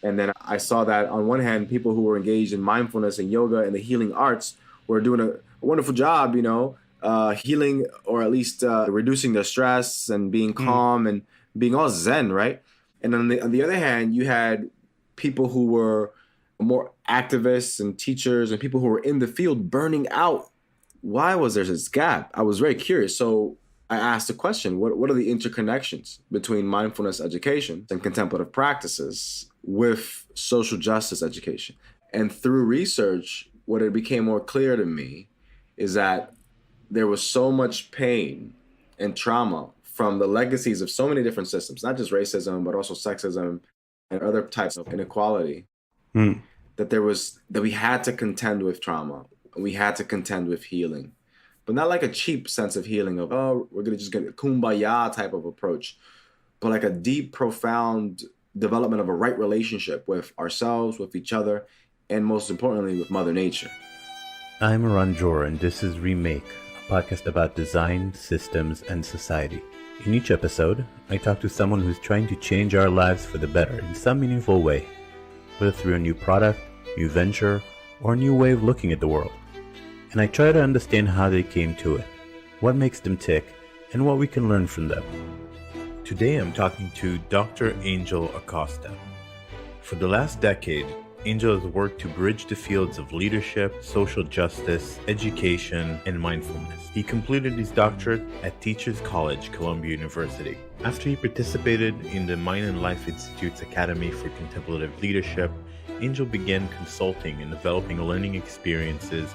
And then I saw that on one hand, people who were engaged in mindfulness and yoga and the healing arts were doing a wonderful job, healing or at least reducing their stress and being Mm. calm and being all zen, right? And on the other hand, you had people who were more activists and teachers and people who were in the field burning out. Why was there this gap? I was very curious. So I asked the question, what are the interconnections between mindfulness education and contemplative practices with social justice education? And through research, what it became more clear to me is that there was so much pain and trauma from the legacies of so many different systems, not just racism, but also sexism and other types of inequality, Mm. that we had to contend with trauma. We had to contend with healing, but not like a cheap sense of healing of, oh, we're gonna just get a kumbaya type of approach, but like a deep, profound development of a right relationship with ourselves, with each other, and most importantly, with Mother Nature. I'm Ranjor, and this is Remake, a podcast about design, systems, and society. In each episode, I talk to someone who's trying to change our lives for the better in some meaningful way, whether through a new product, new venture, or a new way of looking at the world. And I try to understand how they came to it, what makes them tick, and what we can learn from them. Today I'm talking to Dr. Angel Acosta. For the last decade, Angel has worked to bridge the fields of leadership, social justice, education, and mindfulness. He completed his doctorate at Teachers College, Columbia University. After he participated in the Mind and Life Institute's Academy for Contemplative Leadership, Angel began consulting and developing learning experiences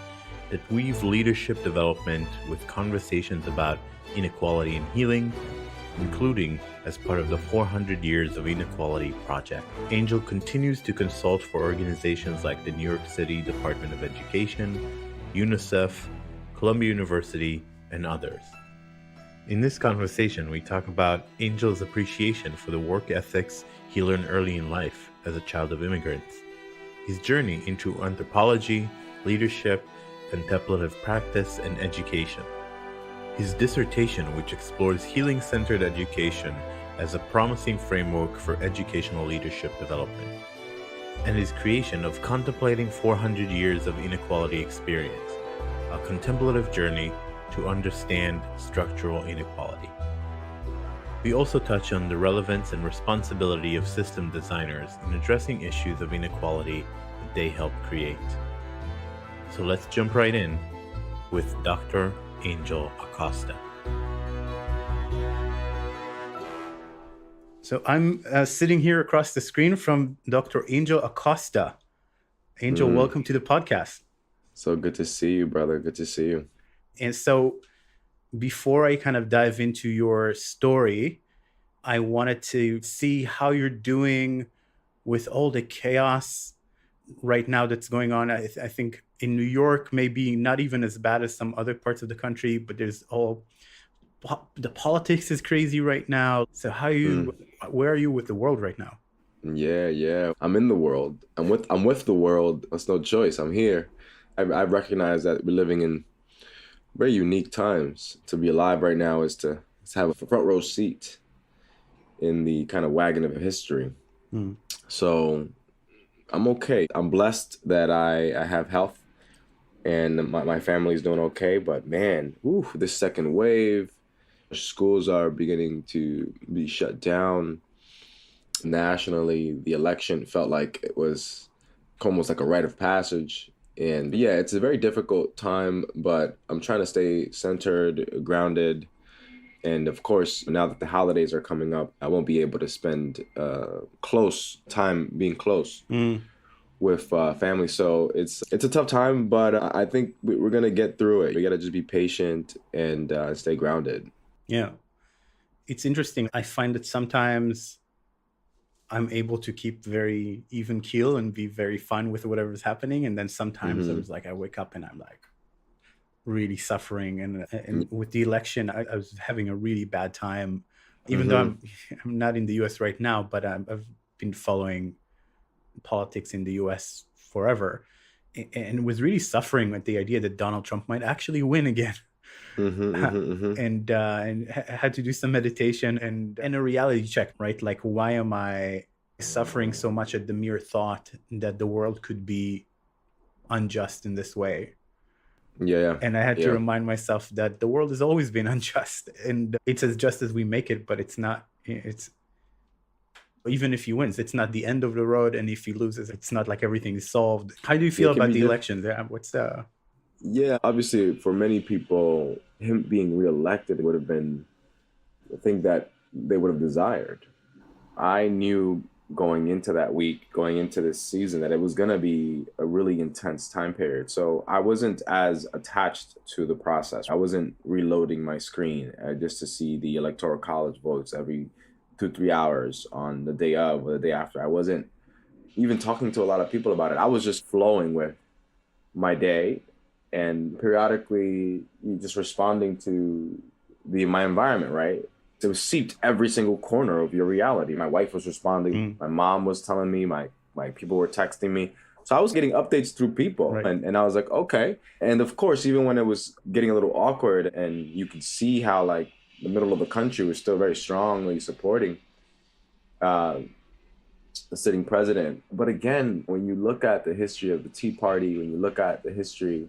that weave leadership development with conversations about inequality and healing, including as part of the 400 Years of Inequality Project. Angel continues to consult for organizations like the New York City Department of Education, UNICEF, Columbia University, and others. In this conversation, we talk about Angel's appreciation for the work ethics he learned early in life as a child of immigrants, his journey into anthropology, leadership, contemplative practice, and education, his dissertation, which explores healing-centered education as a promising framework for educational leadership development, and his creation of Contemplating 400 Years of Inequality Experience, a contemplative journey to understand structural inequality. We also touch on the relevance and responsibility of system designers in addressing issues of inequality that they help create. So let's jump right in with Dr. Angel Acosta. So I'm sitting here across the screen from Dr. Angel Acosta. Angel, welcome to the podcast. So good to see you, brother. Good to see you. And so before I kind of dive into your story, I wanted to see how you're doing with all the chaos right now that's going on. I think in New York, maybe not even as bad as some other parts of the country, but there's the politics is crazy right now. So where are you with the world right now? Yeah. I'm in the world. I'm with the world. That's no choice. I'm here. I recognize that we're living in very unique times. To be alive right now is to have a front row seat in the kind of wagon of history. So I'm okay. I'm blessed that I have health and my family's doing okay. But man, this second wave, schools are beginning to be shut down nationally. The election felt like it was almost like a rite of passage. And yeah, it's a very difficult time, but I'm trying to stay centered, grounded. And of course, now that the holidays are coming up, I won't be able to spend close time being close with family. So it's a tough time, but I think we're going to get through it. We got to just be patient and stay grounded. Yeah. It's interesting. I find that sometimes I'm able to keep very even keel and be very fun with whatever's happening. And then sometimes I wake up and I'm like really suffering. And with the election, I was having a really bad time, even though I'm not in the US right now, but I've been following politics in the US forever and was really suffering with the idea that Donald Trump might actually win again. And had to do some meditation and a reality check, right? Like, why am I suffering so much at the mere thought that the world could be unjust in this way. Yeah, And I had to yeah, remind myself that the world has always been unjust, and it's as just as we make it, but it's not, it's, even if he wins, it's not the end of the road. And if he loses, it's not like everything is solved. How do you yeah. feel It can about be the different. elections? What's the, Yeah, obviously, for many people, him being reelected would have been the thing that they would have desired. I knew going into that week, going into this season, that it was going to be a really intense time period. So I wasn't as attached to the process. I wasn't reloading my screen just to see the electoral college votes every 2, 3 hours on the day of or the day after. I wasn't even talking to a lot of people about it. I was just flowing with my day and periodically just responding to my environment, right? It was seeped every single corner of your reality. My wife was responding. mm, My mom was telling me. My people were texting me. So I was getting updates through people. right? And I was like, okay. And of course, even when it was getting a little awkward and you could see how like the middle of the country was still very strongly supporting uh, the sitting president. But again, when you look at the history of the Tea Party, when you look at the history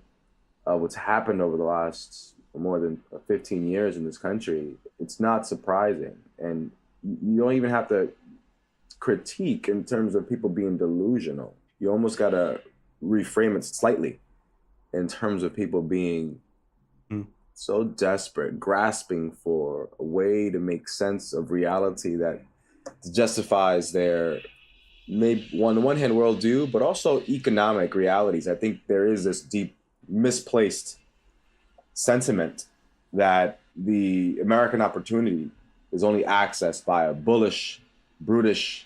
of what's happened over the last more than 15 years in this country, it's not surprising. And you don't even have to critique in terms of people being delusional. You almost got to reframe it slightly in terms of people being Mm, so desperate, grasping for a way to make sense of reality that justifies their maybe on the one hand worldview, but also economic realities. I think there is this deep misplaced sentiment that the American opportunity is only accessed by a bullish, brutish,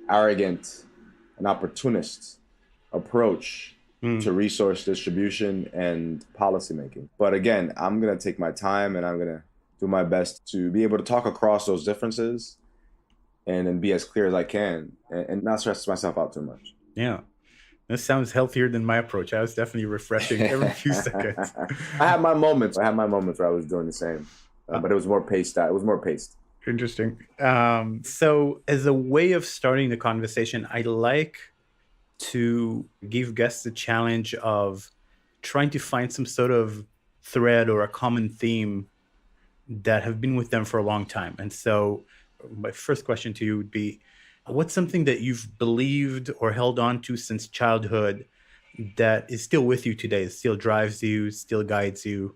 arrogant, and opportunist approach mm. to resource distribution and policymaking. But again, I'm going to take my time and I'm going to do my best to be able to talk across those differences and be as clear as I can and not stress myself out too much. Yeah. This sounds healthier than my approach. I was definitely refreshing every few seconds. I had my moments. I had my moments where I was doing the same, but it was more paced. It was more paced. Interesting. So as a way of starting the conversation, I like to give guests the challenge of trying to find some sort of thread or a common theme that have been with them for a long time. And so my first question to you would be, what's something that you've believed or held on to since childhood that is still with you today, still drives you, still guides you?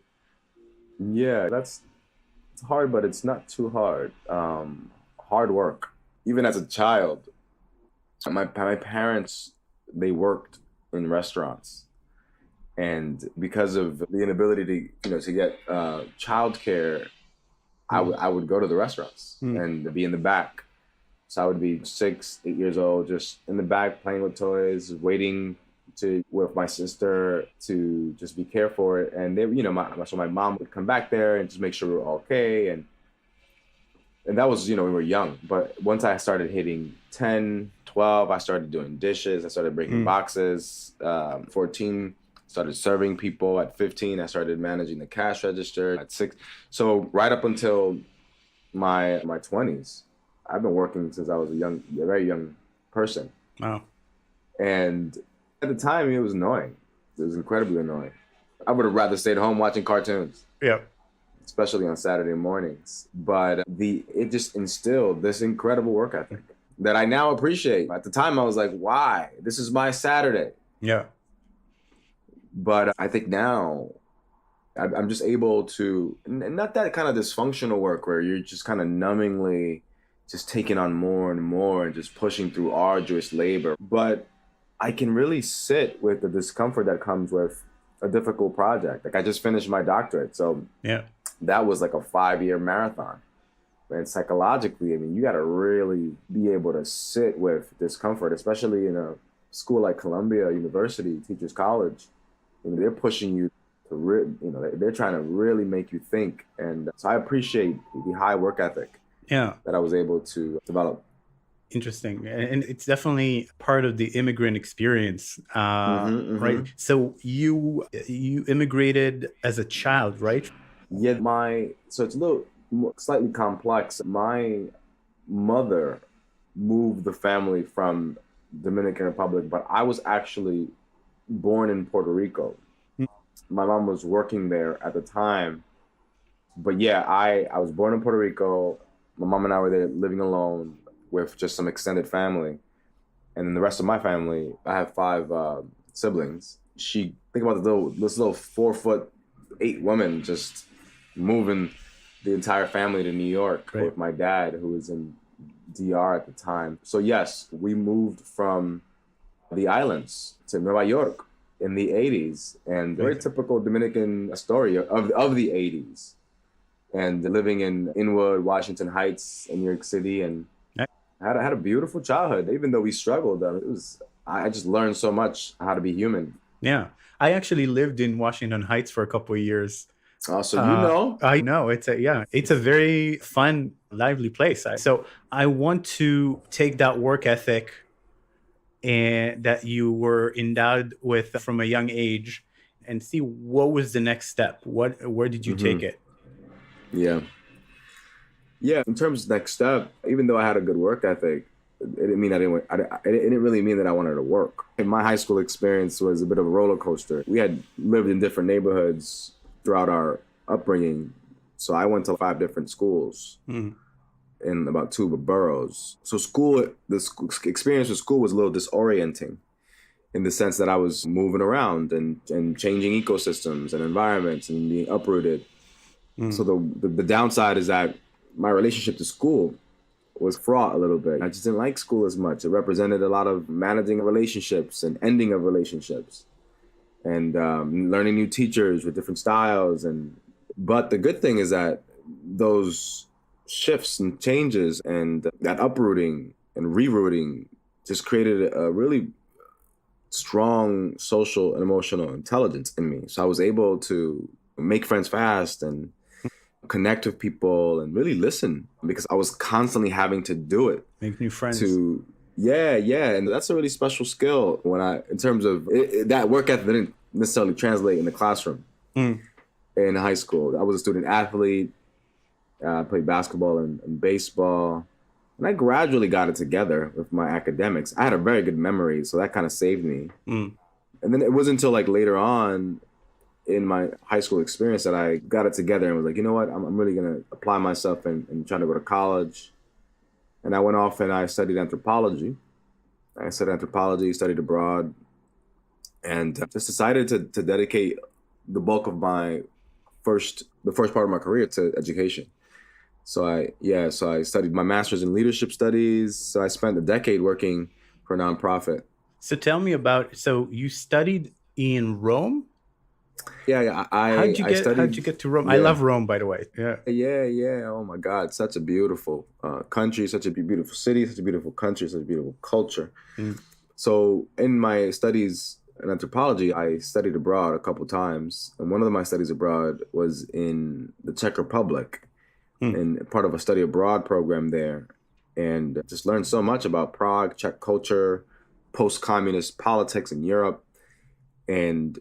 Yeah, it's hard, but it's not too hard. Hard work. Even as a child, my parents, they worked in restaurants, and because of the inability to get childcare, I would go to the restaurants Mm. and be in the back. So I would be 6, 8 years old, just in the back playing with toys, waiting to with my sister to just be cared for. And they, so my mom would come back there and just make sure we were okay. And that was, we were young. But once I started hitting 10, 12, I started doing dishes. I started breaking Mm. boxes. 14, started serving people. At 15, I started managing the cash register. At 6, so right up until my 20s, I've been working since I was a very young person. Wow. And at the time, it was annoying. It was incredibly annoying. I would have rather stayed home watching cartoons, Yeah. especially on Saturday mornings. But it just instilled this incredible work ethic that I now appreciate. At the time, I was like, why? This is my Saturday. Yeah. But I think now I'm just able to, not that kind of dysfunctional work where you're just kind of numbingly just taking on more and more and just pushing through arduous labor. But I can really sit with the discomfort that comes with a difficult project. Like I just finished my doctorate. So Yeah. that was like a 5-year marathon. And psychologically, I mean, you got to really be able to sit with discomfort, especially in a school like Columbia University, Teachers College. They're pushing you to, they're trying to really make you think. And so I appreciate the high work ethic Yeah. that I was able to develop. Interesting. And it's definitely part of the immigrant experience, right? So you immigrated as a child, right? Yeah, so it's a little slightly complex. My mother moved the family from Dominican Republic, but I was actually born in Puerto Rico. My mom was working there at the time. But yeah, I was born in Puerto Rico. My mom and I were there living alone with just some extended family. And then the rest of my family, I have five siblings. Think about this little 4'8" woman just moving the entire family to New York with my dad, who was in DR at the time. So yes, we moved from the islands to Nueva York in the 80s, and very typical Dominican story of the 80s. And living in Inwood, Washington Heights in New York City, and had a beautiful childhood. Even though we struggled, I just learned so much how to be human. Yeah, I actually lived in Washington Heights for a couple of years. So you know, I know it's a very fun, lively place. So I want to take that work ethic and that you were endowed with from a young age, and see what was the next step. Where did you take it? Yeah. In terms of next step, even though I had a good work ethic, it didn't mean it didn't really mean that I wanted to work. And my high school experience was a bit of a roller coaster. We had lived in different neighborhoods throughout our upbringing. So I went to 5 different schools in about 2 boroughs. So the experience with school was a little disorienting in the sense that I was moving around and changing ecosystems and environments and being uprooted. So the downside is that my relationship to school was fraught a little bit. I just didn't like school as much. It represented a lot of managing relationships and ending of relationships, and learning new teachers with different styles. But the good thing is that those shifts and changes and that uprooting and rerouting just created a really strong social and emotional intelligence in me. So I was able to make friends fast and connect with people and really listen, because I was constantly having to do it. Make new friends. And that's a really special skill in terms of that work ethic didn't necessarily translate in the classroom. In high school, I was a student athlete. I played basketball and baseball, and I gradually got it together with my academics. I had a very good memory, so that kind of saved me. And then it wasn't until later on in my high school experience that I got it together and was like, you know what, I'm really going to apply myself and trying to go to college. And I went off and I studied anthropology. Studied abroad, and just decided to dedicate the bulk of the first part of my career to education. So I studied my master's in leadership studies. So I spent a decade working for a nonprofit. So tell me so you studied in Rome? Yeah. How'd you get to Rome? Yeah. I love Rome, by the way. Yeah. Oh my God, such a beautiful country, such a beautiful city, such a beautiful country, such a beautiful culture. So in my studies in anthropology, I studied abroad a couple times, and one of my studies abroad was in the Czech Republic, and part of a study abroad program there, and just learned so much about Prague, Czech culture, post-communist politics in Europe, and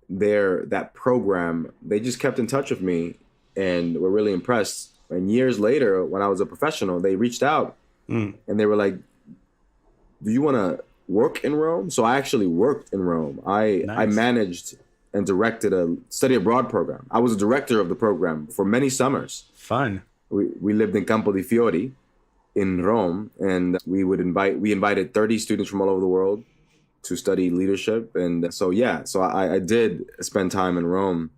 that program, they just kept in touch with me and were really impressed. And years later, when I was a professional, they reached out and they were like, do you want to work in Rome? So I actually worked in Rome. I managed and directed a study abroad program. I was a director of the program for many summers. Fun. We lived in Campo di Fiori in Rome, and we invited 30 students from all over the world to study leadership. And so I did spend time in Rome.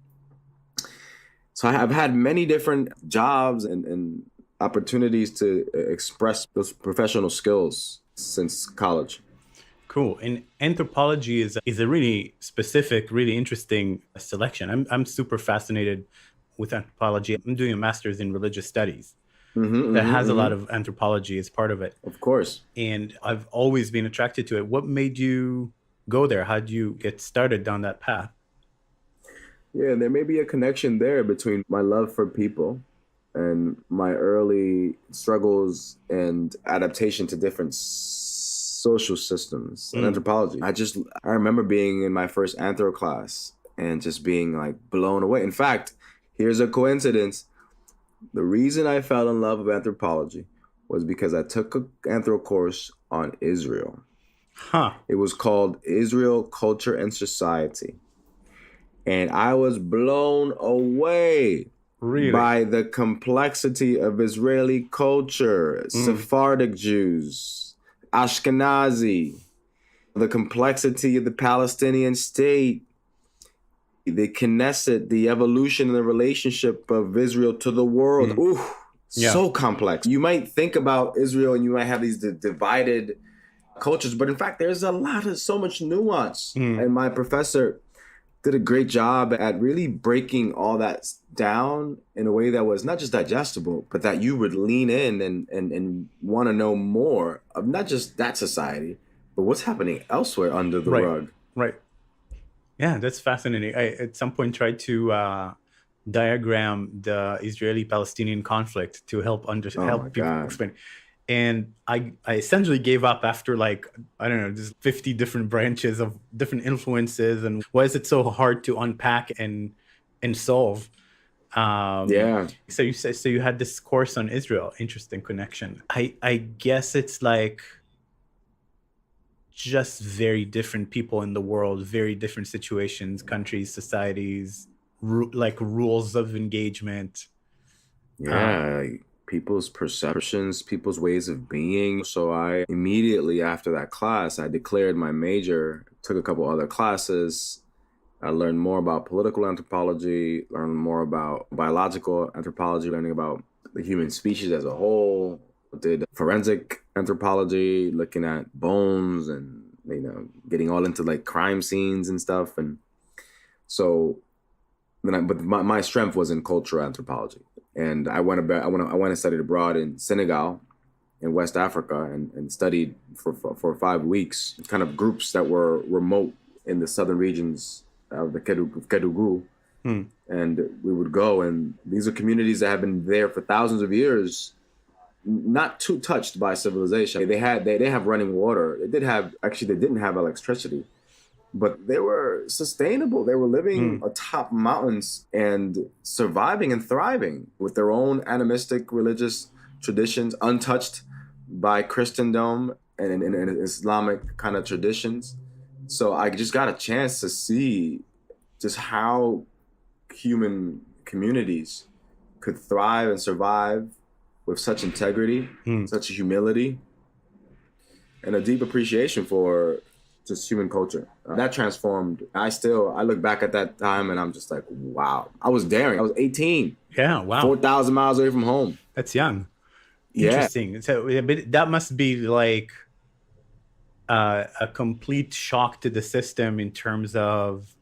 So I've had many different jobs and opportunities to express those professional skills since college. Cool. And anthropology is a really specific, really interesting selection. I'm super fascinated with anthropology. I'm doing a master's in religious studies that has a lot of anthropology as part of it. Of course. And I've always been attracted to it. What made you go there? How did you get started down that path? Yeah, there may be a connection there between my love for people and my early struggles and adaptation to different social systems and anthropology. I remember being in my first anthro class and just being blown away. In fact, here's a coincidence. The reason I fell in love with anthropology was because I took an anthro course on Israel. Huh. It was called Israel, Culture and Society. And I was blown away Really? by the complexity of Israeli culture, Sephardic Jews, Ashkenazi, the complexity of the Palestinian state, the Knesset, the evolution and the relationship of Israel to the world. Ooh, so complex. You might think about Israel and you might have these divided cultures, but in fact, there's so much nuance. And my professor did a great job at really breaking all that down in a way that was not just digestible, but that you would lean in and want to know more of not just that society, but what's happening elsewhere under the rug. Right. Yeah, that's fascinating. I at some point tried to diagram the Israeli-Palestinian conflict to help people explain. And I essentially gave up after just 50 different branches of different influences. And why is it so hard to unpack and solve? So you had this course on Israel. Interesting connection. I guess it's like just very different people in the world, very different situations, countries, societies, rules of engagement. People's perceptions, people's ways of being. So I immediately after that class, I declared my major, took a couple other classes. I learned more about political anthropology, learned more about biological anthropology, learning about the human species as a whole. Did forensic anthropology, looking at bones and, getting all into like crime scenes and stuff. And so then my strength was in cultural anthropology. And I went and studied abroad in Senegal, in West Africa, and studied for 5 weeks, kind of groups that were remote in the southern regions of the Kédougou. And we would go, and these are communities that have been there for thousands of years, not too touched by civilization. They have running water. They didn't have electricity, but they were sustainable. They were living atop mountains and surviving and thriving with their own animistic religious traditions, untouched by Christendom and Islamic kind of traditions. So I just got a chance to see just how human communities could thrive and survive with such integrity, such humility, and a deep appreciation for just human culture. That transformed. I look back at that time and I'm just like, wow. I was daring. I was 18. Yeah, wow. 4,000 miles away from home. That's young. Interesting. So that must be like a complete shock to the system in terms of,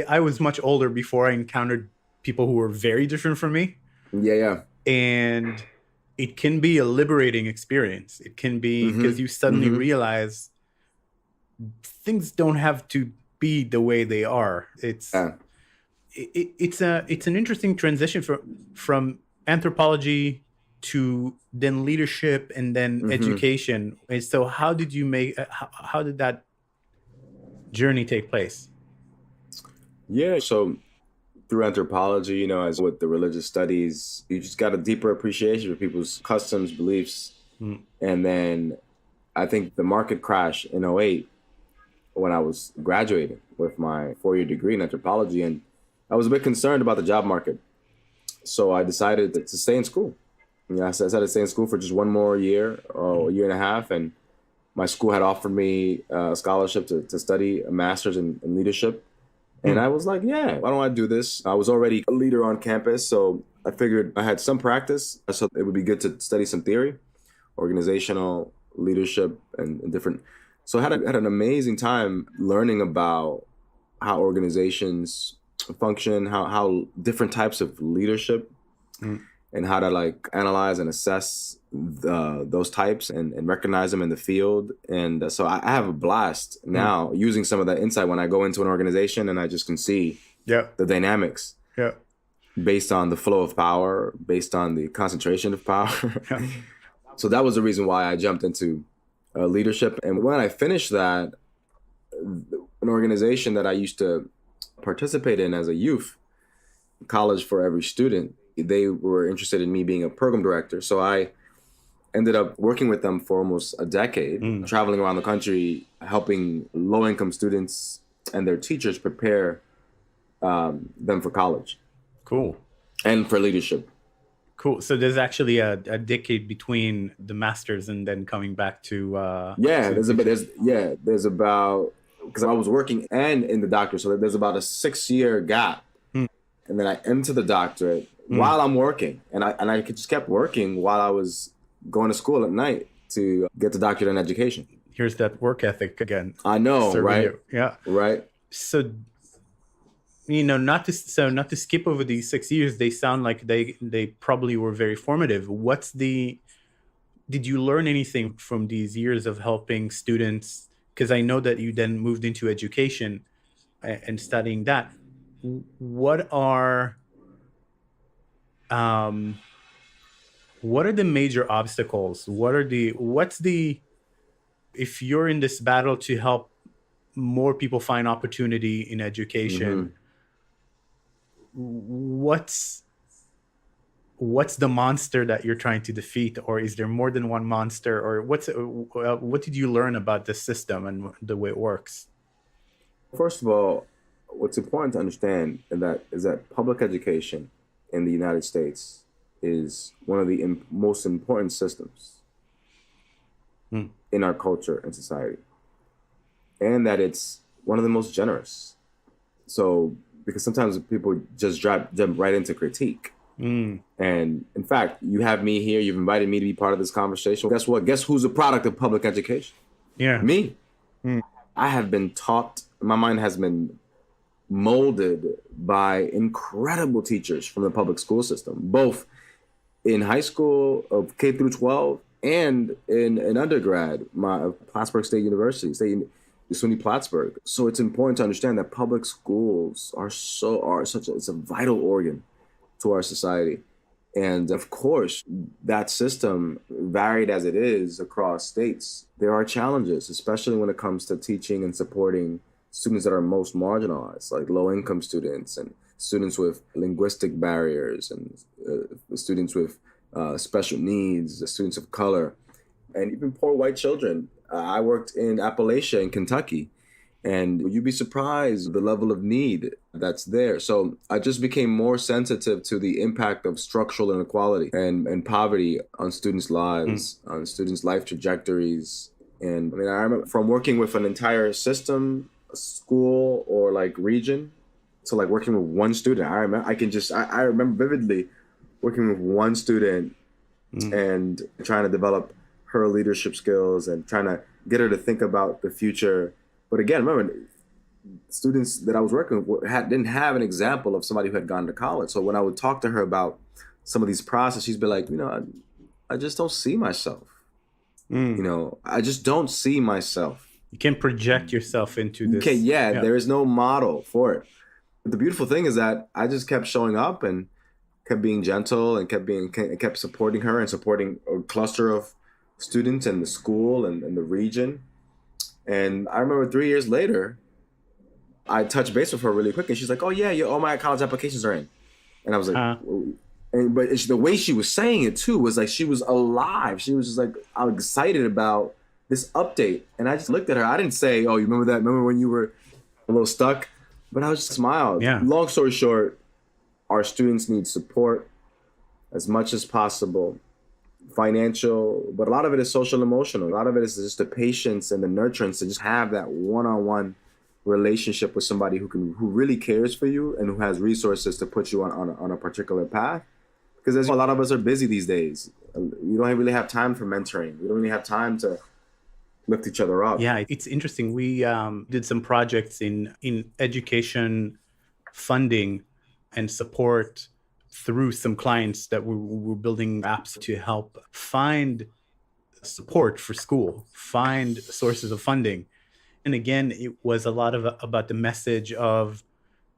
I was much older before I encountered people who were very different from me. Yeah. And it can be a liberating experience. It can be because you suddenly realize things don't have to be the way they are. It's an interesting transition from anthropology to then leadership and then education. And so how did that journey take place? Yeah, so through anthropology, as with the religious studies, you just got a deeper appreciation for people's customs, beliefs. And then I think the market crash in 2008, when I was graduating with my 4-year degree in anthropology, and I was a bit concerned about the job market. So I decided to stay in school. I decided to stay in school for just one more year or a year and a half. And my school had offered me a scholarship to study a master's in leadership. And I was like, yeah, why don't I do this? I was already a leader on campus, so I figured I had some practice, so it would be good to study some theory, organizational leadership and different. So I had an amazing time learning about how organizations function, how different types of leadership, and how to analyze and assess those types and recognize them in the field. And so I have a blast now using some of that insight when I go into an organization and I just can see the dynamics based on the flow of power, based on the concentration of power. So that was the reason why I jumped into leadership. And when I finished that, an organization that I used to participate in as a youth, College for Every Student, They were interested in me being a program director. So I ended up working with them for almost a decade, traveling around the country, helping low-income students and their teachers prepare them for college. Cool. And for leadership. Cool. So there's actually a decade between the masters and then coming back to there's about, because I was working and in the doctorate, so there's about a 6-year gap. And then I enter the doctorate while I'm working, and I just kept working while I was going to school at night to get the doctorate in education. Here's that work ethic again. I know, right? You. Yeah. Right. So, not to skip over these 6 years, they sound like they probably were very formative. Did you learn anything from these years of helping students? Because I know that you then moved into education and studying that. What are the major obstacles? If you're in this battle to help more people find opportunity in education, what's the monster that you're trying to defeat, or is there more than one monster, or what did you learn about the system and the way it works? First of all, what's important to understand is that public education in the United States is one of the most important systems in our culture and society, and that it's one of the most generous. So, because sometimes people just jump right into critique. And in fact, you have me here, you've invited me to be part of this conversation. Guess what? Guess who's a product of public education? Yeah. Me. I have been taught, my mind has been molded by incredible teachers from the public school system, both in high school of K through 12 and in undergrad, my Plattsburgh State University, SUNY Plattsburgh. So it's important to understand that public schools it's a vital organ to our society. And of course, that system, varied as it is across states, there are challenges, especially when it comes to teaching and supporting students that are most marginalized, like low-income students and students with linguistic barriers and students with special needs, students of color, and even poor white children. I worked in Appalachia in Kentucky, and you'd be surprised the level of need that's there. So I just became more sensitive to the impact of structural inequality and poverty on students' lives, on students' life trajectories. And I remember from working with an entire system, a school or like region, to like working with one student. I remember vividly working with one student and trying to develop her leadership skills and trying to get her to think about the future. But again, remember, students that I was working with didn't have an example of somebody who had gone to college. So when I would talk to her about some of these processes, she'd be like, I just don't see myself. I just don't see myself. You can't project yourself into this. There is no model for it. But the beautiful thing is that I just kept showing up and kept being gentle and kept supporting her and supporting a cluster of students in the school and the region. And I remember 3 years later, I touched base with her really quick, and she's like, "Oh yeah, all my college applications are in." And I was like, but the way she was saying it too was like she was alive. She was just like, I'm excited about this update. And I just looked at her. I didn't say, "Oh, you remember that? Remember when you were a little stuck?" But I was just smiled. Yeah. Long story short, our students need support as much as possible. Financial, but a lot of it is social emotional. A lot of it is just the patience and the nurturance to just have that one-on-one relationship with somebody who really cares for you and who has resources to put you on a particular path. Because a lot of us are busy these days. We don't really have time for mentoring. We don't really have time to lift each other up. Yeah, it's interesting. We did some projects in education funding and support through some clients that we were building apps to help find support for school, find sources of funding. And again, it was a lot about the message of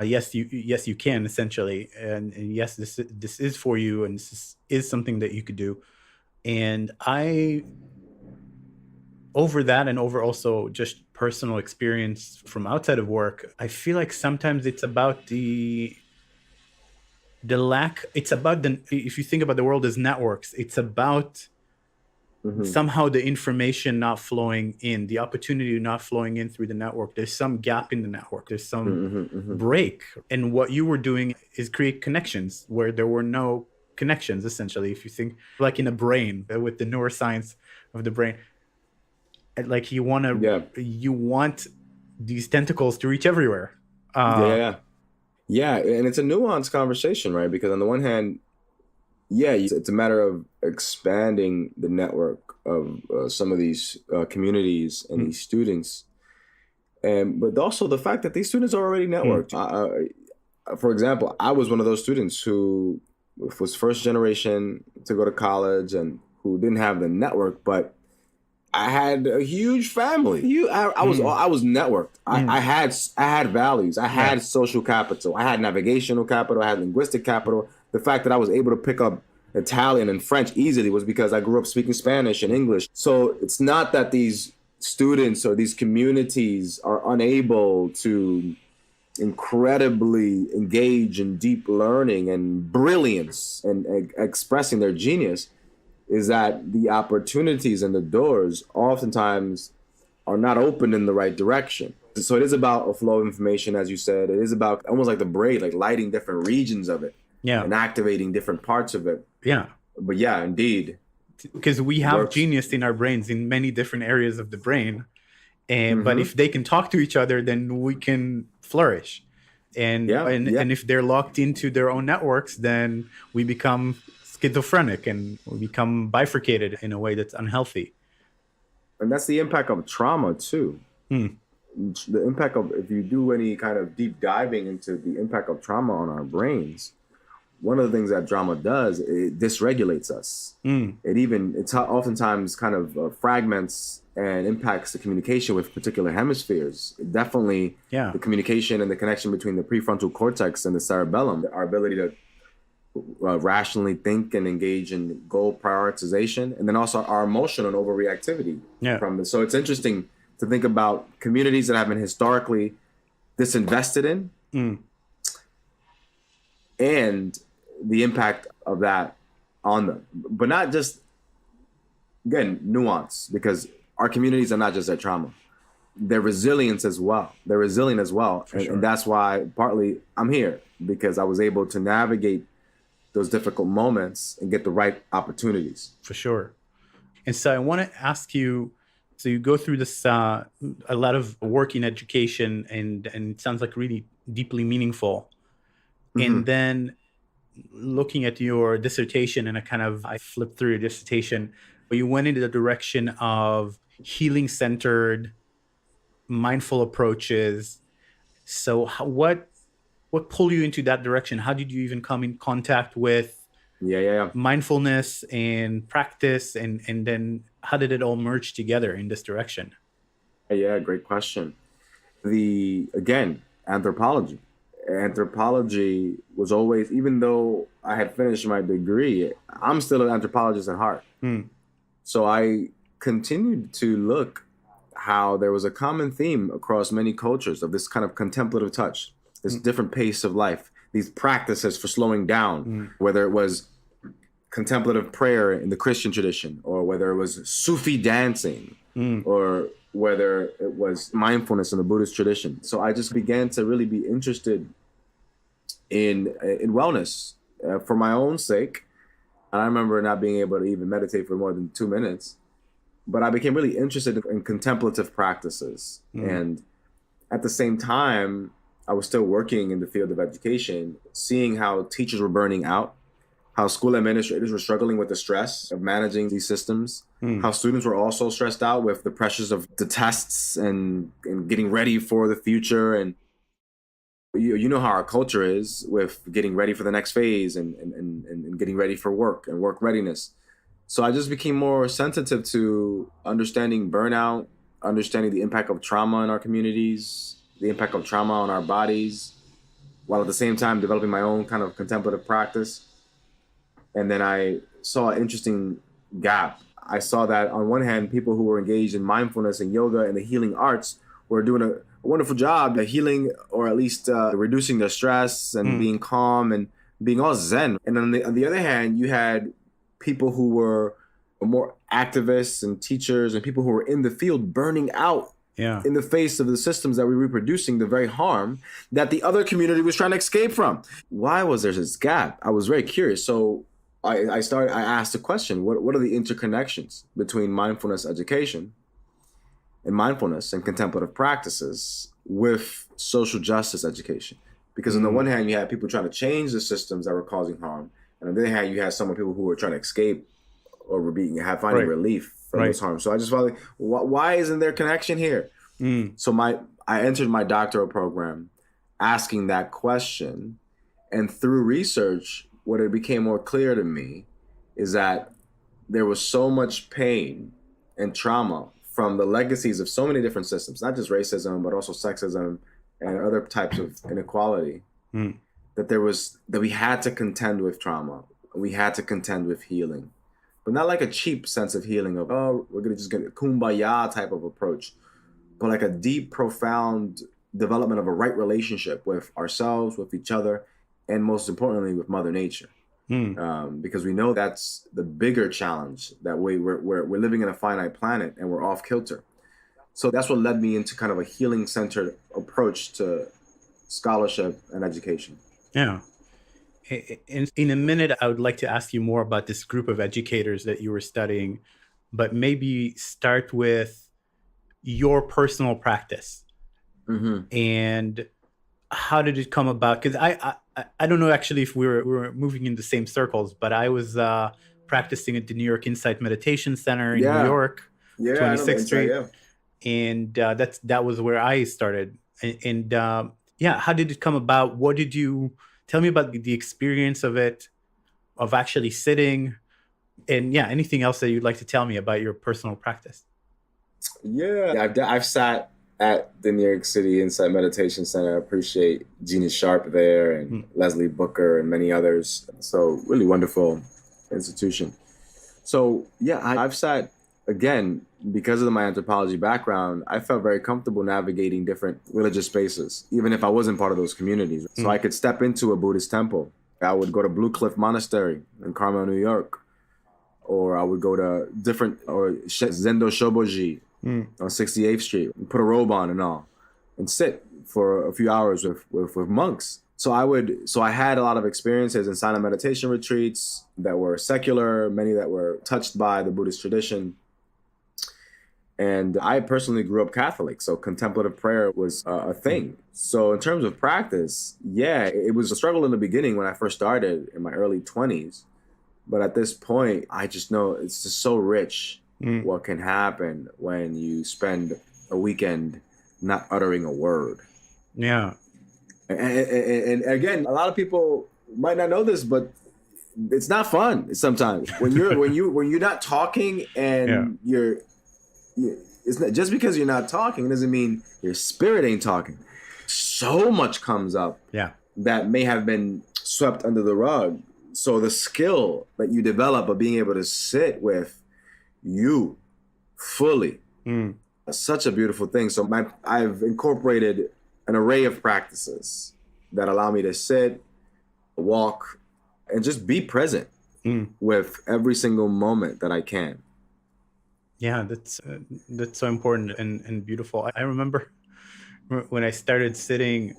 yes, you can, essentially, and yes, this is for you, and this is something that you could do. And over that, and over also just personal experience from outside of work, I feel like sometimes it's about it's about if you think about the world as networks, it's about somehow the information not flowing in, the opportunity not flowing in through the network. There's some gap in the network. There's some break. And what you were doing is create connections where there were no connections, essentially. If you think like in a brain, with the neuroscience of the brain, like you want these tentacles to reach everywhere. Yeah, and it's a nuanced conversation, right? Because on the one hand, it's a matter of expanding the network of some of these communities and these students, but also the fact that these students are already networked. For example, I was one of those students who was first generation to go to college and who didn't have the network, but I had a huge family. I was networked. I had values. I had social capital. I had navigational capital. I had linguistic capital. The fact that I was able to pick up Italian and French easily was because I grew up speaking Spanish and English. So it's not that these students or these communities are unable to incredibly engage in deep learning and brilliance and expressing their genius. Is that the opportunities and the doors oftentimes are not open in the right direction. So it is about a flow of information, as you said. It is about almost like the brain, like lighting different regions of it and activating different parts of it. Yeah. But yeah, indeed. Because we have genius in our brains in many different areas of the brain. And but if they can talk to each other, then we can flourish. And if they're locked into their own networks, then we become schizophrenic and we become bifurcated in a way that's unhealthy. And that's the impact of trauma too. The impact of, if you do any kind of deep diving into the impact of trauma on our brains, one of the things that trauma does, it dysregulates us. It oftentimes kind of fragments and impacts the communication with particular hemispheres. Definitely the communication and the connection between the prefrontal cortex and the cerebellum, our ability to rationally think and engage in goal prioritization, and then also our emotional and overreactivity from this. So it's interesting to think about communities that have been historically disinvested in and the impact of that on them. But not just, again, nuance, because our communities are not just their trauma. They're resilient as well. And that's why partly I'm here, because I was able to navigate those difficult moments and get the right opportunities. For sure. And so I want to ask you, so you go through this, a lot of work in education, and it sounds like really deeply meaningful. And then looking at your dissertation, and I flipped through your dissertation, but you went into the direction of healing-centered, mindful approaches. So what pulled you into that direction? How did you even come in contact with mindfulness and practice? And then how did it all merge together in this direction? Yeah, great question. Again, anthropology. Anthropology was always, even though I had finished my degree, I'm still an anthropologist at heart. So I continued to look how there was a common theme across many cultures of this kind of contemplative touch. This different pace of life, these practices for slowing down, whether it was contemplative prayer in the Christian tradition, or whether it was Sufi dancing, or whether it was mindfulness in the Buddhist tradition. So I just began to really be interested in wellness for my own sake. And I remember not being able to even meditate for more than 2 minutes, but I became really interested in contemplative practices. And at the same time, I was still working in the field of education, seeing how teachers were burning out, how school administrators were struggling with the stress of managing these systems, how students were also stressed out with the pressures of the tests and getting ready for the future. And you know how our culture is with getting ready for the next phase and getting ready for work and work readiness. So I just became more sensitive to understanding burnout, understanding the impact of trauma in our communities, the impact of trauma on our bodies, while at the same time developing my own kind of contemplative practice. And then I saw an interesting gap. I saw that on one hand, people who were engaged in mindfulness and yoga and the healing arts were doing a wonderful job at healing, or at least reducing their stress and being calm and being all zen. And on the other hand, you had people who were more activists and teachers and people who were in the field burning out Yeah. in the face of the systems that were reproducing the very harm that the other community was trying to escape from. Why was there this gap? I was very curious. So I asked the question, what are the interconnections between mindfulness education and mindfulness and contemplative practices with social justice education? Because on the one hand, you had people trying to change the systems that were causing harm. And on the other hand, you had some people who were trying to escape or were finding relief from this harm. So I just felt like, why isn't there connection here? So I entered my doctoral program asking that question. And through research, what it became more clear to me is that there was so much pain and trauma from the legacies of so many different systems, not just racism, but also sexism and other types of inequality, that we had to contend with trauma. We had to contend with healing, but not like a cheap sense of healing of, oh, we're going to just get a kumbaya type of approach, but like a deep, profound development of a right relationship with ourselves, with each other, and most importantly, with Mother Nature. Because we know that's the bigger challenge, that we're living in a finite planet and we're off kilter. So that's what led me into kind of a healing-centered approach to scholarship and education. Yeah. In a minute, I would like to ask you more about this group of educators that you were studying, but maybe start with your personal practice. And how did it come about? Because I don't know actually if we were moving in the same circles, but I was practicing at the New York Insight Meditation Center in New York, 26th Street. And that was where I started. And how did it come about? What did you tell me about the experience of it, of actually sitting, and anything else that you'd like to tell me about your personal practice? I've sat at the New York City Insight Meditation Center. I appreciate Gina Sharp there and Leslie Booker and many others. So really wonderful institution. So I've sat, again, because of my anthropology background, I felt very comfortable navigating different religious spaces, even if I wasn't part of those communities. So I could step into a Buddhist temple. I would go to Blue Cliff Monastery in Carmel, New York. Or I would go to Zendo Shoboji on 68th Street and put a robe on and all and sit for a few hours with monks. So I had a lot of experiences in silent meditation retreats that were secular, many that were touched by the Buddhist tradition. And I personally grew up Catholic, so contemplative prayer was a thing. So in terms of practice, it was a struggle in the beginning when I first started in my early 20s. But at this point, I just know it's just so rich what can happen when you spend a weekend not uttering a word. Yeah. And again, a lot of people might not know this, but it's not fun sometimes when you're not talking and it's not just because you're not talking, it doesn't mean your spirit ain't talking. So much comes up that may have been swept under the rug. So the skill that you develop of being able to sit with you fully, such a beautiful thing. So I've incorporated an array of practices that allow me to sit, walk, and just be present with every single moment that I can. Yeah, that's so important and beautiful. I remember when I started sitting,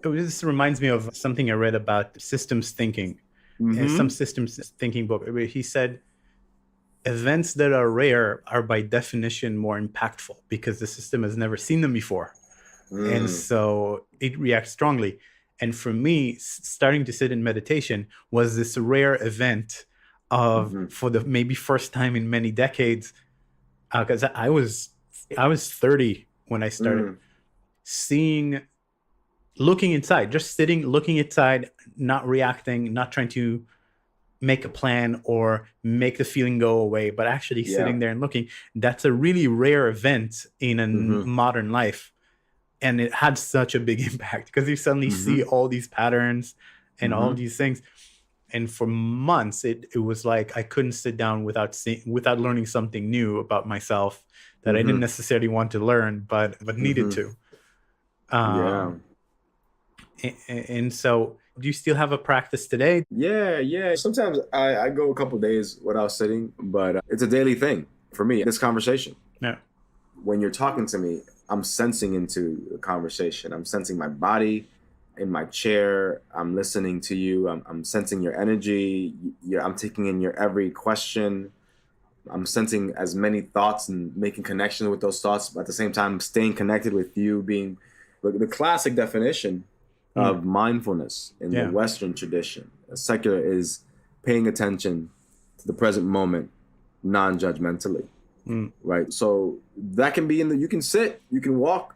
this reminds me of something I read about systems thinking, some systems thinking book, where he said, events that are rare are by definition more impactful because the system has never seen them before. And so it reacts strongly. And for me, starting to sit in meditation was this rare event for the maybe first time in many decades, because I was 30 when I started looking inside, just sitting, looking inside, not reacting, not trying to make a plan or make the feeling go away, but actually sitting there and looking. That's a really rare event in a modern life. And it had such a big impact because you suddenly see all these patterns and all these things. And for months, it was like I couldn't sit down without learning something new about myself that I didn't necessarily want to learn, but needed to. And so Do you still have a practice today? Yeah. Sometimes I go a couple days without sitting, but it's a daily thing for me. This conversation. Yeah. When you're talking to me, I'm sensing into the conversation. I'm sensing my body in my chair. I'm listening to you. I'm sensing your energy. I'm taking in your every question. I'm sensing as many thoughts and making connections with those thoughts, but at the same time, staying connected with you, being the classic definition of mindfulness in the Western tradition. Secular is paying attention to the present moment, non-judgmentally, right? So that can be you can sit, you can walk,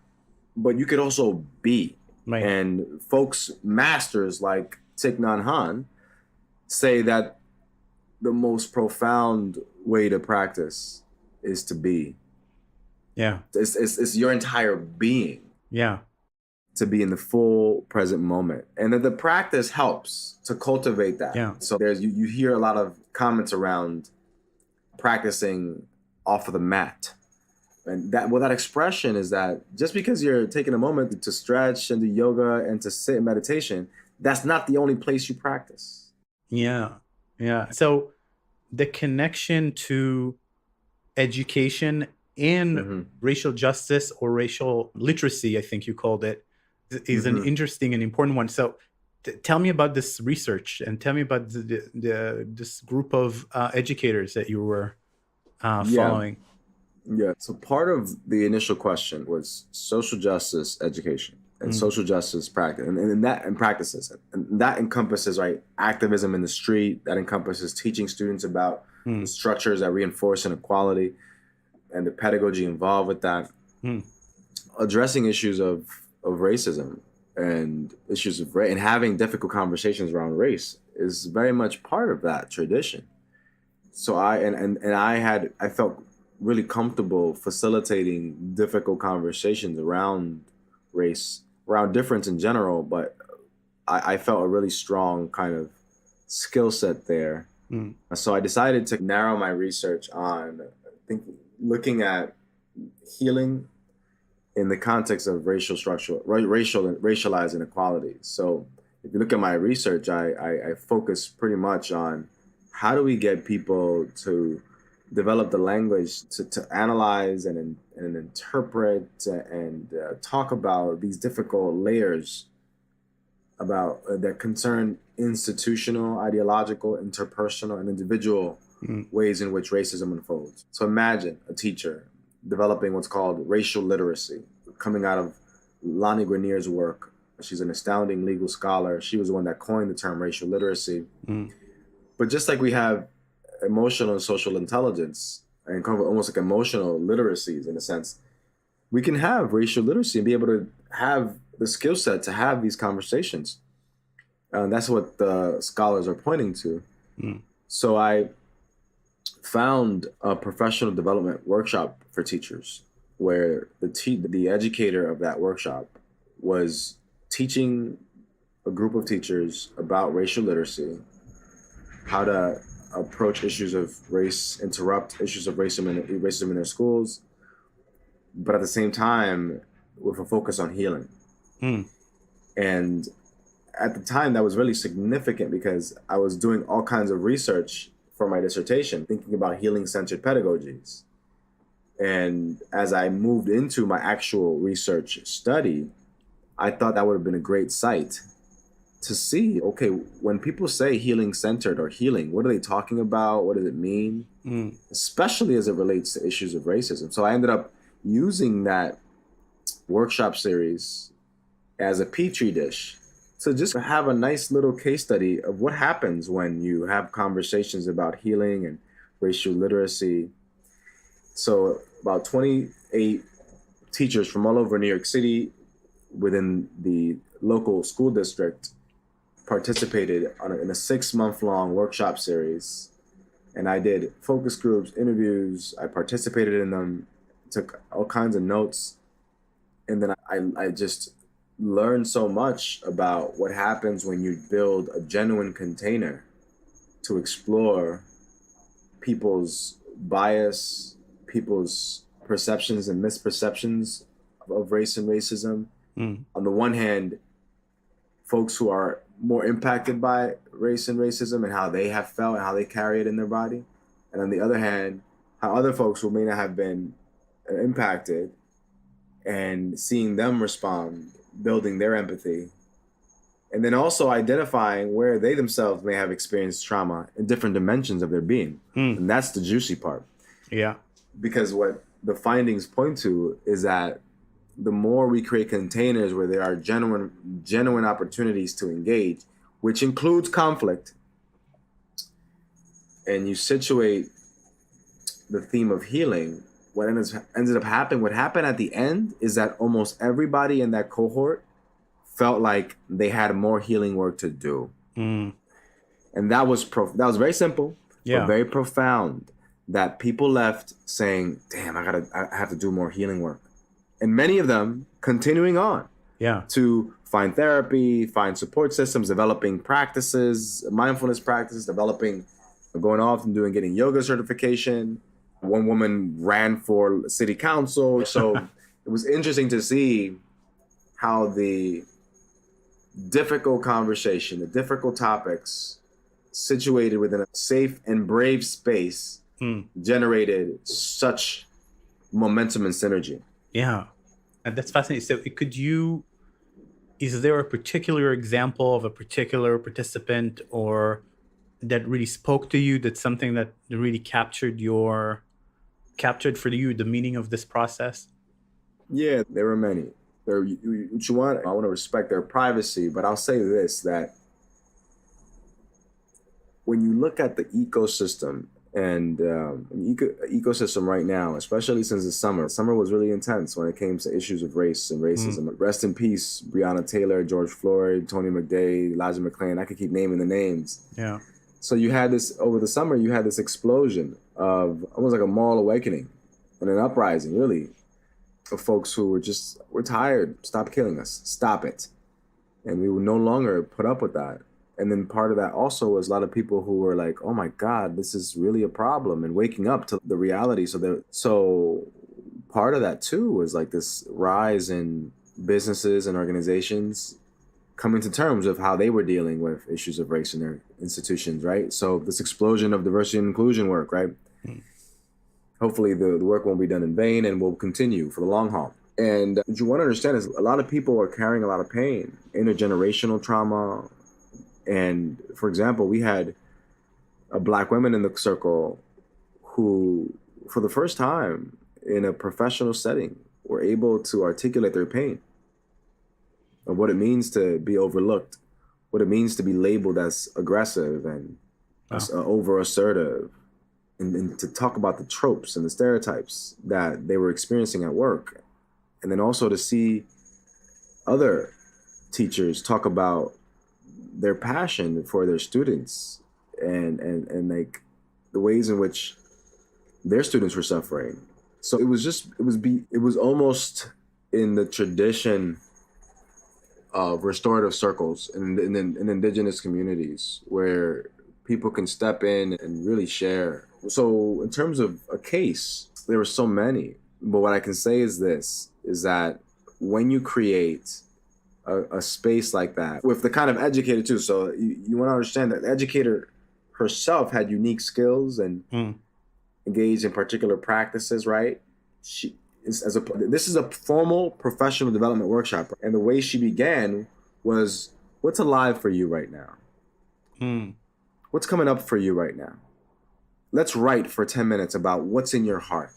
but you could also be. Right. And folks, masters like Thich Nhat Hanh say that the most profound way to practice is to be. Yeah. It's your entire being. Yeah. To be in the full present moment. And that the practice helps to cultivate that. Yeah. So there's you hear a lot of comments around practicing off of the mat. And that expression is that just because you're taking a moment to stretch and do yoga and to sit in meditation, that's not the only place you practice. Yeah. Yeah. So the connection to education and racial justice or racial literacy, I think you called it, is an interesting and important one. So tell me about this research and tell me about this group of educators that you were following. Yeah. So part of the initial question was social justice education and social justice practice and practices. And that encompasses, right, activism in the street. That encompasses teaching students about the structures that reinforce inequality and the pedagogy involved with that. Addressing issues of racism and issues of race and having difficult conversations around race is very much part of that tradition. So I felt really comfortable facilitating difficult conversations around race, around difference in general, but I felt a really strong kind of skill set there. So I decided to narrow my research on looking at healing in the context of racialized inequalities. So if you look at my research, I focus pretty much on how do we get people to develop the language to analyze and interpret and talk about these difficult layers about that concern institutional, ideological, interpersonal, and individual ways in which racism unfolds. So imagine a teacher developing what's called racial literacy, coming out of Lonnie Grenier's work. She's an astounding legal scholar. She was the one that coined the term racial literacy. But just like we have emotional and social intelligence and kind of almost like emotional literacies in a sense, we can have racial literacy and be able to have the skill set to have these conversations. That's what the scholars are pointing to. So I found a professional development workshop for teachers where the educator of that workshop was teaching a group of teachers about racial literacy, how to approach issues of race, interrupt issues of racism in their schools, but at the same time with a focus on healing. And at the time that was really significant because I was doing all kinds of research for my dissertation, thinking about healing-centered pedagogies. And as I moved into my actual research study, I thought that would have been a great site to see, okay, when people say healing-centered or healing, what are they talking about? What does it mean? Especially as it relates to issues of racism. So I ended up using that workshop series as a petri dish to just have a nice little case study of what happens when you have conversations about healing and racial literacy. So about 28 teachers from all over New York City within the local school district participated in a 6-month-long workshop series. And I did focus groups, interviews, I participated in them, took all kinds of notes. And then I just learned so much about what happens when you build a genuine container to explore people's bias, people's perceptions and misperceptions of race and racism. On the one hand, folks who are more impacted by race and racism and how they have felt and how they carry it in their body. And on the other hand, how other folks who may not have been impacted and seeing them respond, building their empathy, and then also identifying where they themselves may have experienced trauma in different dimensions of their being. And that's the juicy part. Yeah. Because what the findings point to is that the more we create containers where there are genuine opportunities to engage, which includes conflict, and you situate the theme of healing, what ended up happening, what happened at the end is that almost everybody in that cohort felt like they had more healing work to do. And that was very simple, but very profound, that people left saying, damn, I have to do more healing work. And many of them continuing on to find therapy, find support systems, developing practices, mindfulness practices, going off and getting yoga certification. One woman ran for city council. So it was interesting to see how the difficult conversation, the difficult topics situated within a safe and brave space generated such momentum and synergy. Yeah. And that's fascinating. So is there a particular example of a particular participant or that really spoke to you, that's something that really captured for you the meaning of this process? Yeah, there were many. I want to respect their privacy, but I'll say this, that when you look at the ecosystem and ecosystem right now, especially since the summer was really intense when it came to issues of race and racism. Rest in peace, Breonna Taylor, George Floyd, Tony McDade, Elijah McClain. I could keep naming the names. Yeah. So you had this, over the summer, you had this explosion of almost like a moral awakening and an uprising, really, of folks who we're tired. Stop killing us. Stop it. And we would no longer put up with that. And then part of that also was a lot of people who were like, oh my God, this is really a problem, and waking up to the reality. So part of that too was like this rise in businesses and organizations coming to terms with how they were dealing with issues of race in their institutions, right? So this explosion of diversity and inclusion work, right? Hopefully the work won't be done in vain and will continue for the long haul. And what you want to understand is a lot of people are carrying a lot of pain, intergenerational trauma. And for example, we had Black women in the circle who, for the first time in a professional setting, were able to articulate their pain of what it means to be overlooked, what it means to be labeled as aggressive and over assertive, and to talk about the tropes and the stereotypes that they were experiencing at work. And then also to see other teachers talk about their passion for their students and like the ways in which their students were suffering. So it was almost in the tradition of restorative circles in indigenous communities where people can step in and really share. So in terms of a case, there were so many, but what I can say is this, is that when you create a space like that with the kind of educator too, so you want to understand that the educator herself had unique skills and engaged in particular practices, right? This is a formal professional development workshop, and the way she began was, what's alive for you right now? What's coming up for you right now? Let's write for 10 minutes about what's in your heart.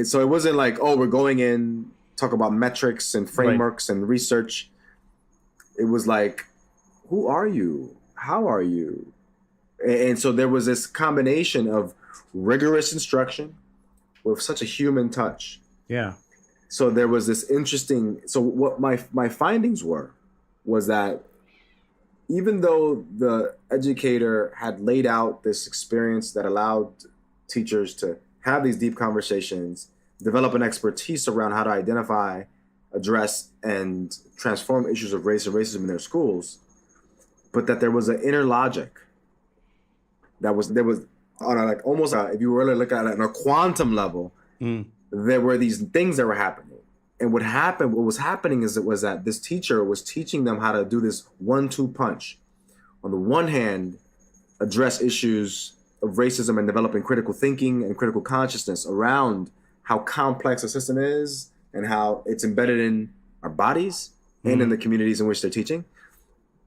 So it wasn't like, oh, we're going in, talk about metrics and frameworks and research. It was like, who are you? How are you? And so there was this combination of rigorous instruction with such a human touch. Yeah. So there was this interesting, so what my findings was that even though the educator had laid out this experience that allowed teachers to have these deep conversations, develop an expertise around how to identify, address, and transform issues of race and racism in their schools, but that there was an inner logic there was on a, like if you really look at it on a quantum level, there were these things that were happening. And what was happening is it was that this teacher was teaching them how to do this 1-2 punch. On the one hand, address issues of racism and developing critical thinking and critical consciousness around how complex a system is and how it's embedded in our bodies and in the communities in which they're teaching.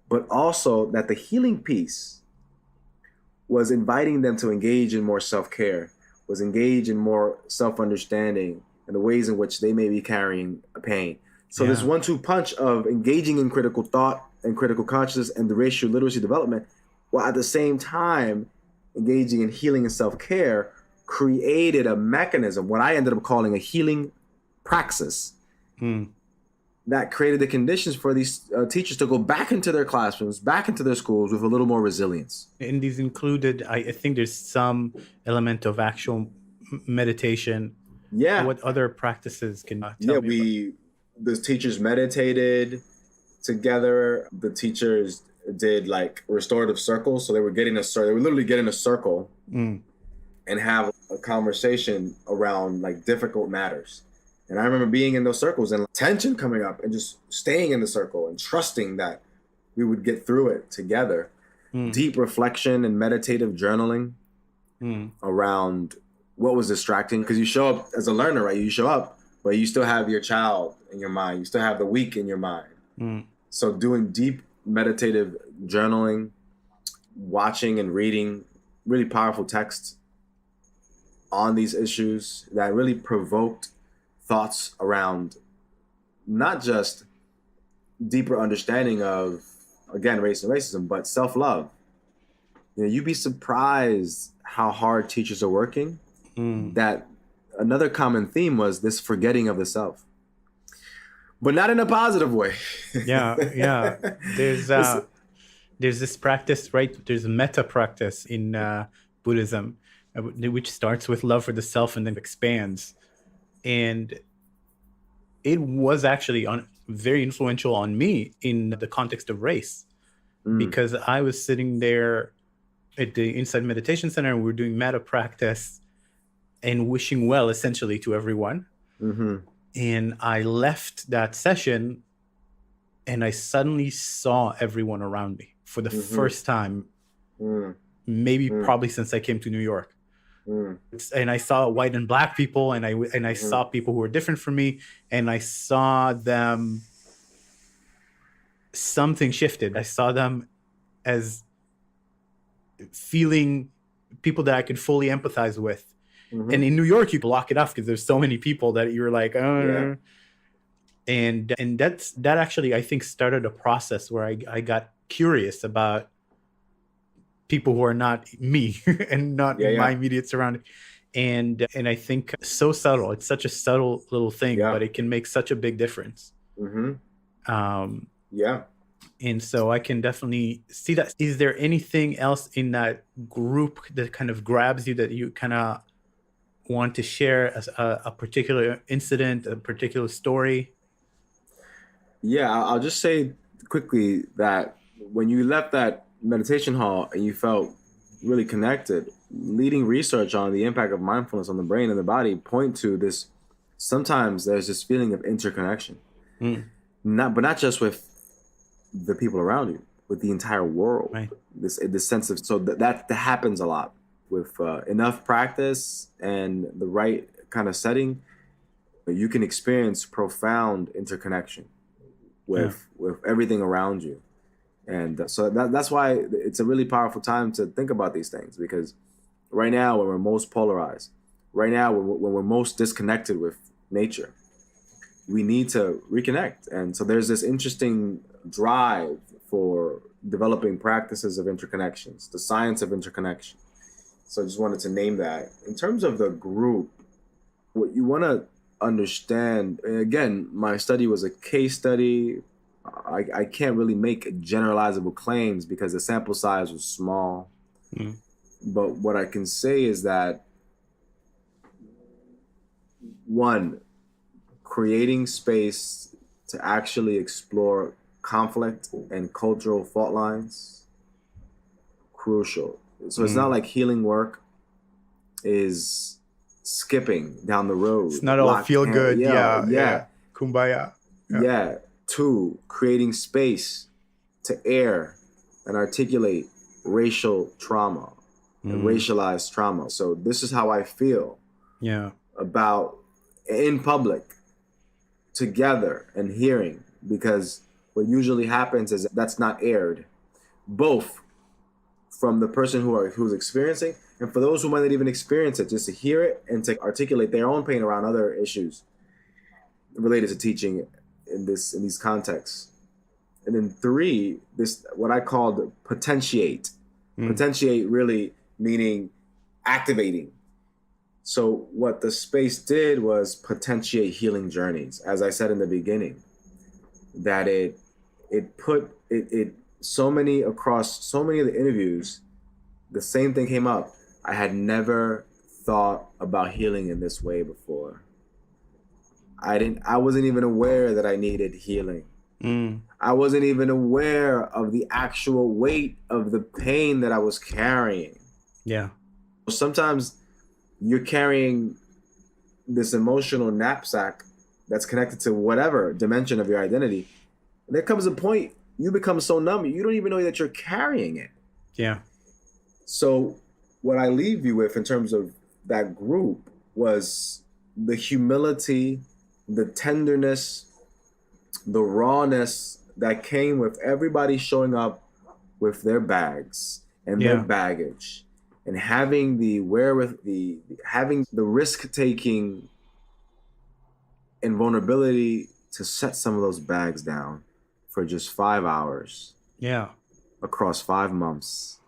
But also that the healing piece was inviting them to engage in more self-care, was engage in more self-understanding and the ways in which they may be carrying a pain. So this 1-2 punch of engaging in critical thought and critical consciousness and the racial literacy development, while at the same time engaging in healing and self-care, created a mechanism, what I ended up calling a healing praxis, that created the conditions for these teachers to go back into their classrooms, back into their schools with a little more resilience. And these included, I think there's some element of actual meditation. Yeah. What other practices can you tell me about? The teachers meditated together. The teachers did like restorative circles. So they were literally getting a circle and have a conversation around like difficult matters. And I remember being in those circles and tension coming up and just staying in the circle and trusting that we would get through it together. Deep reflection and meditative journaling around what was distracting. Because you show up as a learner, right? You show up, but you still have your child in your mind. You still have the week in your mind. So doing deep meditative journaling, watching and reading really powerful texts on these issues that really provoked thoughts around not just deeper understanding of, again, race and racism, but self-love. You'd be surprised how hard teachers are working. That another common theme was this forgetting of the self, but not in a positive way. There's this practice, right? There's a metta practice in Buddhism, which starts with love for the self and then expands. And it was actually very influential on me in the context of race, because I was sitting there at the Inside Meditation Center and we were doing metta practice and wishing well essentially to everyone. And I left that session and I suddenly saw everyone around me for the first time, maybe probably since I came to New York. And I saw white and black people, and I saw people who were different from me, and I saw them, something shifted. I saw them as feeling people that I could fully empathize with. And in New York, you block it off because there's so many people that you're like, oh. And that actually, I think, started a process where I got curious about people who are not me and not my immediate surrounding. And I think so subtle. It's such a subtle little thing, but it can make such a big difference. And so I can definitely see that. Is there anything else in that group that kind of grabs you, that you kind of want to share as a particular incident, a particular story? Yeah, I'll just say quickly that when you left that meditation hall and you felt really connected, leading research on the impact of mindfulness on the brain and the body point to this. Sometimes there's this feeling of interconnection, not just with the people around you, with the entire world. Right. This sense of, so that happens a lot with enough practice and the right kind of setting. You can experience profound interconnection with everything around you. And so that's why it's a really powerful time to think about these things, because right now when we're most polarized, right now when we're most disconnected with nature, we need to reconnect. And so there's this interesting drive for developing practices of interconnections, the science of interconnection. So I just wanted to name that. In terms of the group, what you want to understand, again, my study was a case study. I can't really make generalizable claims because the sample size was small. But what I can say is that, one, creating space to actually explore conflict and cultural fault lines, crucial. So it's not like healing work is skipping down the road. It's not all feel good. Yeah. Kumbaya. Yeah. Yeah. Two, creating space to air and articulate racial trauma and racialized trauma. So this is how I feel Yeah. about in public, together and hearing, because what usually happens is that's not aired, both from the person who's experiencing and for those who might not even experience it, just to hear it and to articulate their own pain around other issues related to teaching in these contexts. And then three, this what I called potentiate. Potentiate really meaning activating. So what the space did was potentiate healing journeys. As I said in the beginning, that it so many across so many of the interviews, the same thing came up. I had never thought about healing in this way before. I wasn't even aware that I needed healing. I wasn't even aware of the actual weight of the pain that I was carrying. Yeah. Sometimes you're carrying this emotional knapsack that's connected to whatever dimension of your identity. And there comes a point you become so numb, you don't even know that you're carrying it. Yeah. So what I leave you with in terms of that group was the humility, the tenderness, the rawness that came with everybody showing up with their bags and their baggage, and having the having the risk-taking and vulnerability to set some of those bags down for just 5 hours. Yeah. Across 5 months,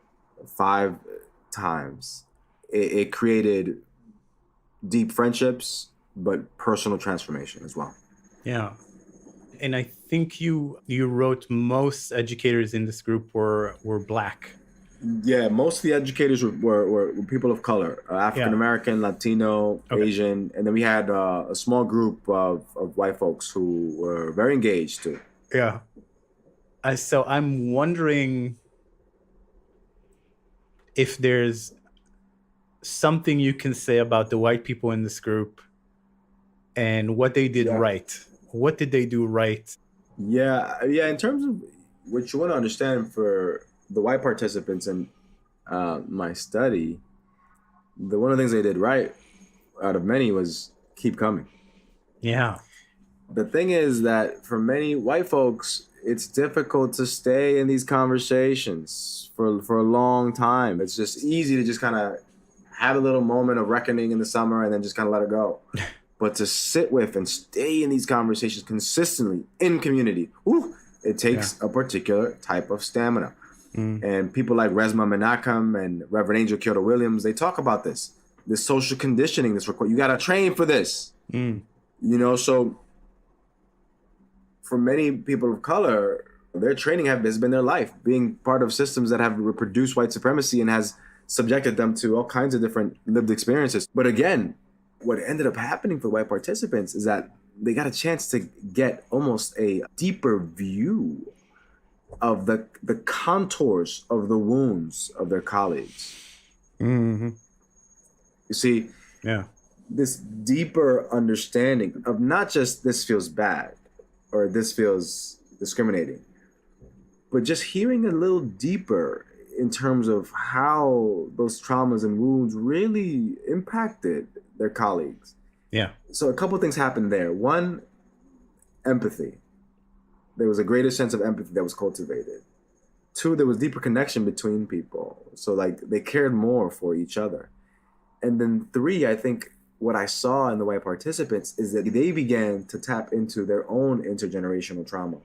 5 times. It created deep friendships, but personal transformation as well. Yeah. And I think you wrote most educators in this group were Black. Yeah, most of the educators were people of color, African American, Latino, Asian, and then we had a small group of white folks who were very engaged too. Yeah. So I'm wondering if there's something you can say about the white people in this group and what they did right. What did they do right? Yeah. In terms of what you want to understand for the white participants in my study, one of the things they did right out of many was keep coming. Yeah. The thing is that for many white folks, it's difficult to stay in these conversations for a long time. It's just easy to just kind of have a little moment of reckoning in the summer and then just kind of let it go. But to sit with and stay in these conversations consistently in community, it takes a particular type of stamina. And people like Resmaa Menakem and Reverend Angel Kyoto Williams, they talk about this social conditioning, you got to train for this. So for many people of color, their training has been their life, being part of systems that have reproduced white supremacy and has subjected them to all kinds of different lived experiences. But again, what ended up happening for white participants is that they got a chance to get almost a deeper view of the contours of the wounds of their colleagues. You see, this deeper understanding of not just this feels bad or this feels discriminating, but just hearing a little deeper in terms of how those traumas and wounds really impacted their colleagues. Yeah. So a couple of things happened there. One, empathy. There was a greater sense of empathy that was cultivated. Two, there was deeper connection between people. So like they cared more for each other. And then three, I think what I saw in the white participants is that they began to tap into their own intergenerational trauma.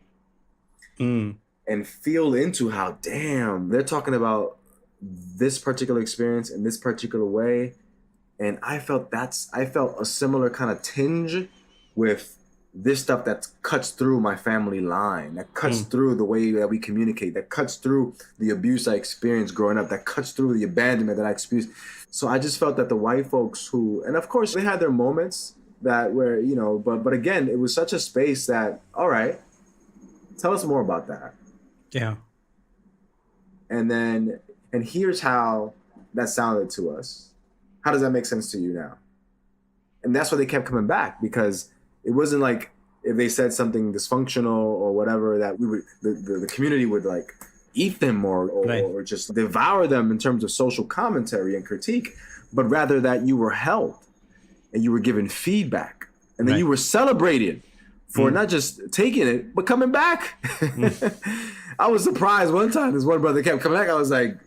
And feel into how, damn, they're talking about this particular experience in this particular way. And I felt a similar kind of tinge with this stuff that cuts through my family line, that cuts through the way that we communicate, that cuts through the abuse I experienced growing up, that cuts through the abandonment that I experienced. So I just felt that the white folks and of course they had their moments that were, but again, it was such a space that, all right, tell us more about that. Yeah. And here's how that sounded to us. How does that make sense to you now? And that's why they kept coming back, because it wasn't like if they said something dysfunctional or whatever, that we would the community would like eat them or just devour them in terms of social commentary and critique, but rather that you were held and you were given feedback and then you were celebrated for not just taking it, but coming back. I was surprised one time this one brother kept coming back. I was like,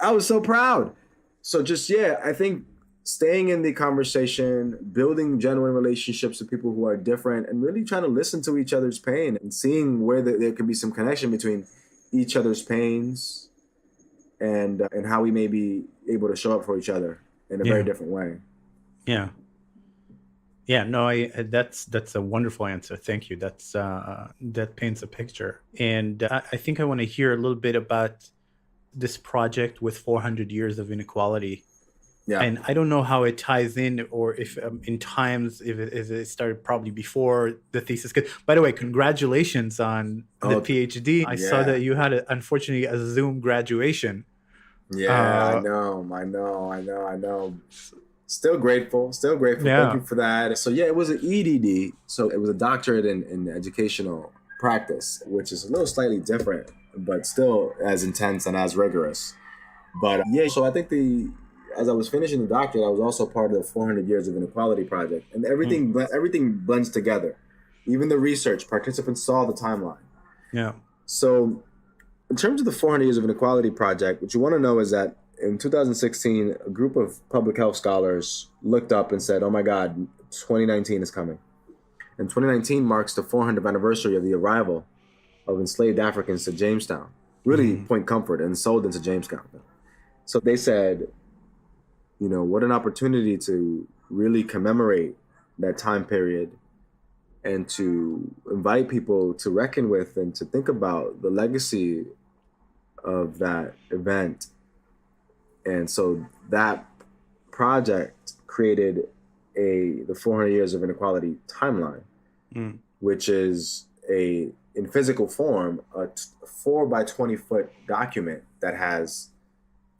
I was so proud. So just, I think staying in the conversation, building genuine relationships with people who are different, and really trying to listen to each other's pain and seeing where there could be some connection between each other's pains and how we may be able to show up for each other in a very different way. Yeah. Yeah, no, that's a wonderful answer. Thank you. That paints a picture. And I think I want to hear a little bit about this project with 400 Years of Inequality. Yeah. And I don't know how it ties in, or if in times, if it started probably before the thesis. By the way, congratulations on the PhD. I saw that you had, unfortunately, a Zoom graduation. Yeah, I know. Still grateful. Yeah. Thank you for that. So it was an EDD. So it was a doctorate in educational practice, which is a little slightly different, but still as intense and as rigorous. But so I think as I was finishing the doctorate, I was also part of the 400 Years of Inequality Project, and everything blends together. Even the research, participants saw the timeline. Yeah. So in terms of the 400 Years of Inequality Project, what you want to know is that in 2016, a group of public health scholars looked up and said, oh my God, 2019 is coming. And 2019 marks the 400th anniversary of the arrival of enslaved Africans to Jamestown, really Point Comfort, and sold into Jamestown. So they said, what an opportunity to really commemorate that time period and to invite people to reckon with and to think about the legacy of that event. And so that project created the 400 Years of Inequality timeline, which is in physical form, a 4 by 20 foot document that has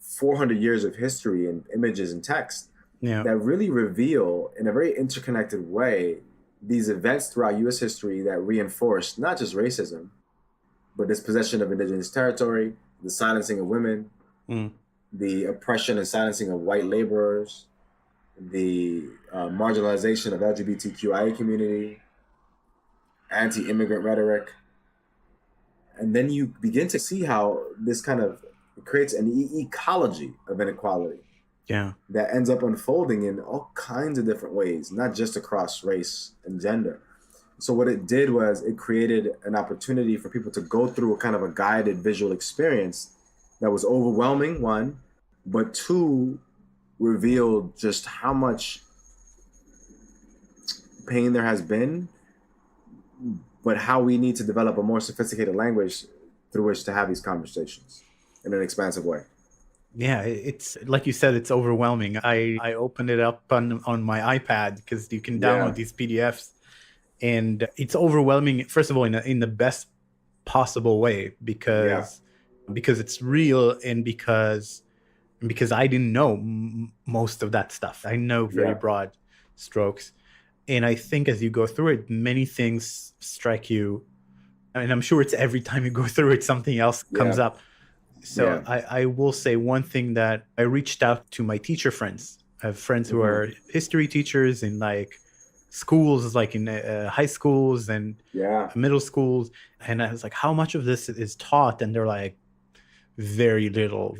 400 years of history and images and text that really reveal in a very interconnected way these events throughout U.S. history that reinforced not just racism, but dispossession of indigenous territory, the silencing of women, the oppression and silencing of white laborers, the marginalization of LGBTQIA community, anti-immigrant rhetoric. And then you begin to see how this kind of creates an ecology of inequality that ends up unfolding in all kinds of different ways, not just across race and gender. So what it did was it created an opportunity for people to go through a kind of a guided visual experience that was overwhelming, one, but two, revealed just how much pain there has been, but how we need to develop a more sophisticated language through which to have these conversations in an expansive way. Yeah, it's like you said, it's overwhelming. I opened it up on my iPad because you can download these PDFs, and it's overwhelming. First of all, in the best possible way, because it's real, and because I didn't know most of that stuff. I know very broad strokes, and I think as you go through it, many things strike you, and I'm sure it's every time you go through it, something else comes up. So I will say one thing, that I reached out to my teacher friends. I have friends who are history teachers in like schools, like in high schools and middle schools. And I was like, how much of this is taught? And they're like, very little.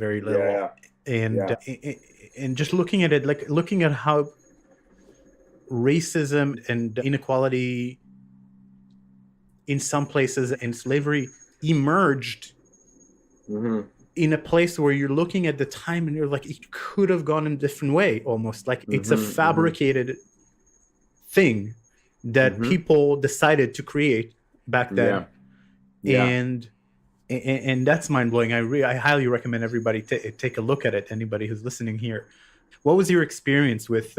And just looking at it, like looking at how racism and inequality in some places and slavery emerged in a place where you're looking at the time and you're like, it could have gone in a different way, almost like it's a fabricated thing that people decided to create back then. And that's mind-blowing. I highly recommend everybody take a look at it, anybody who's listening here. What was your experience with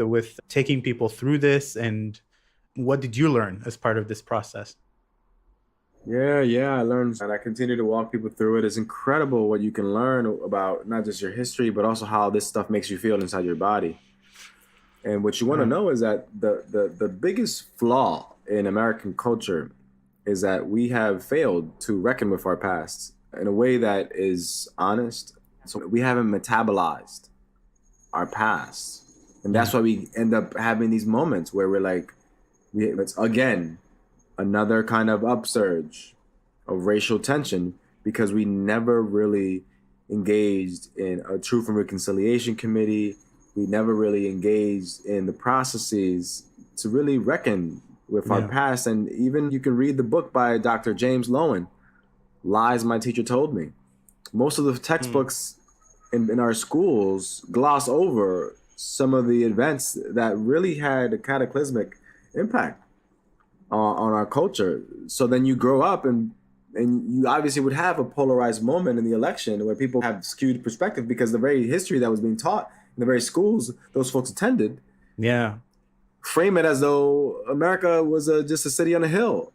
taking people through this, and what did you learn as part of this process? I learned, and I continue to walk people through it. It's incredible what you can learn about not just your history, but also how this stuff makes you feel inside your body. And what you want to know is that the biggest flaw in American culture is that we have failed to reckon with our past in a way that is honest. So we haven't metabolized our past. And that's why we end up having these moments where we're like, it's again, another kind of upsurge of racial tension because we never really engaged in a Truth and Reconciliation Committee. We never really engaged in the processes to really reckon with our past. And even you can read the book by Dr. James Lowen, Lies My Teacher Told Me. Most of the textbooks in our schools gloss over some of the events that really had a cataclysmic impact on our culture. So then you grow up and you obviously would have a polarized moment in the election where people have skewed perspective because the very history that was being taught in the very schools those folks attended, frame it as though America was just a city on a hill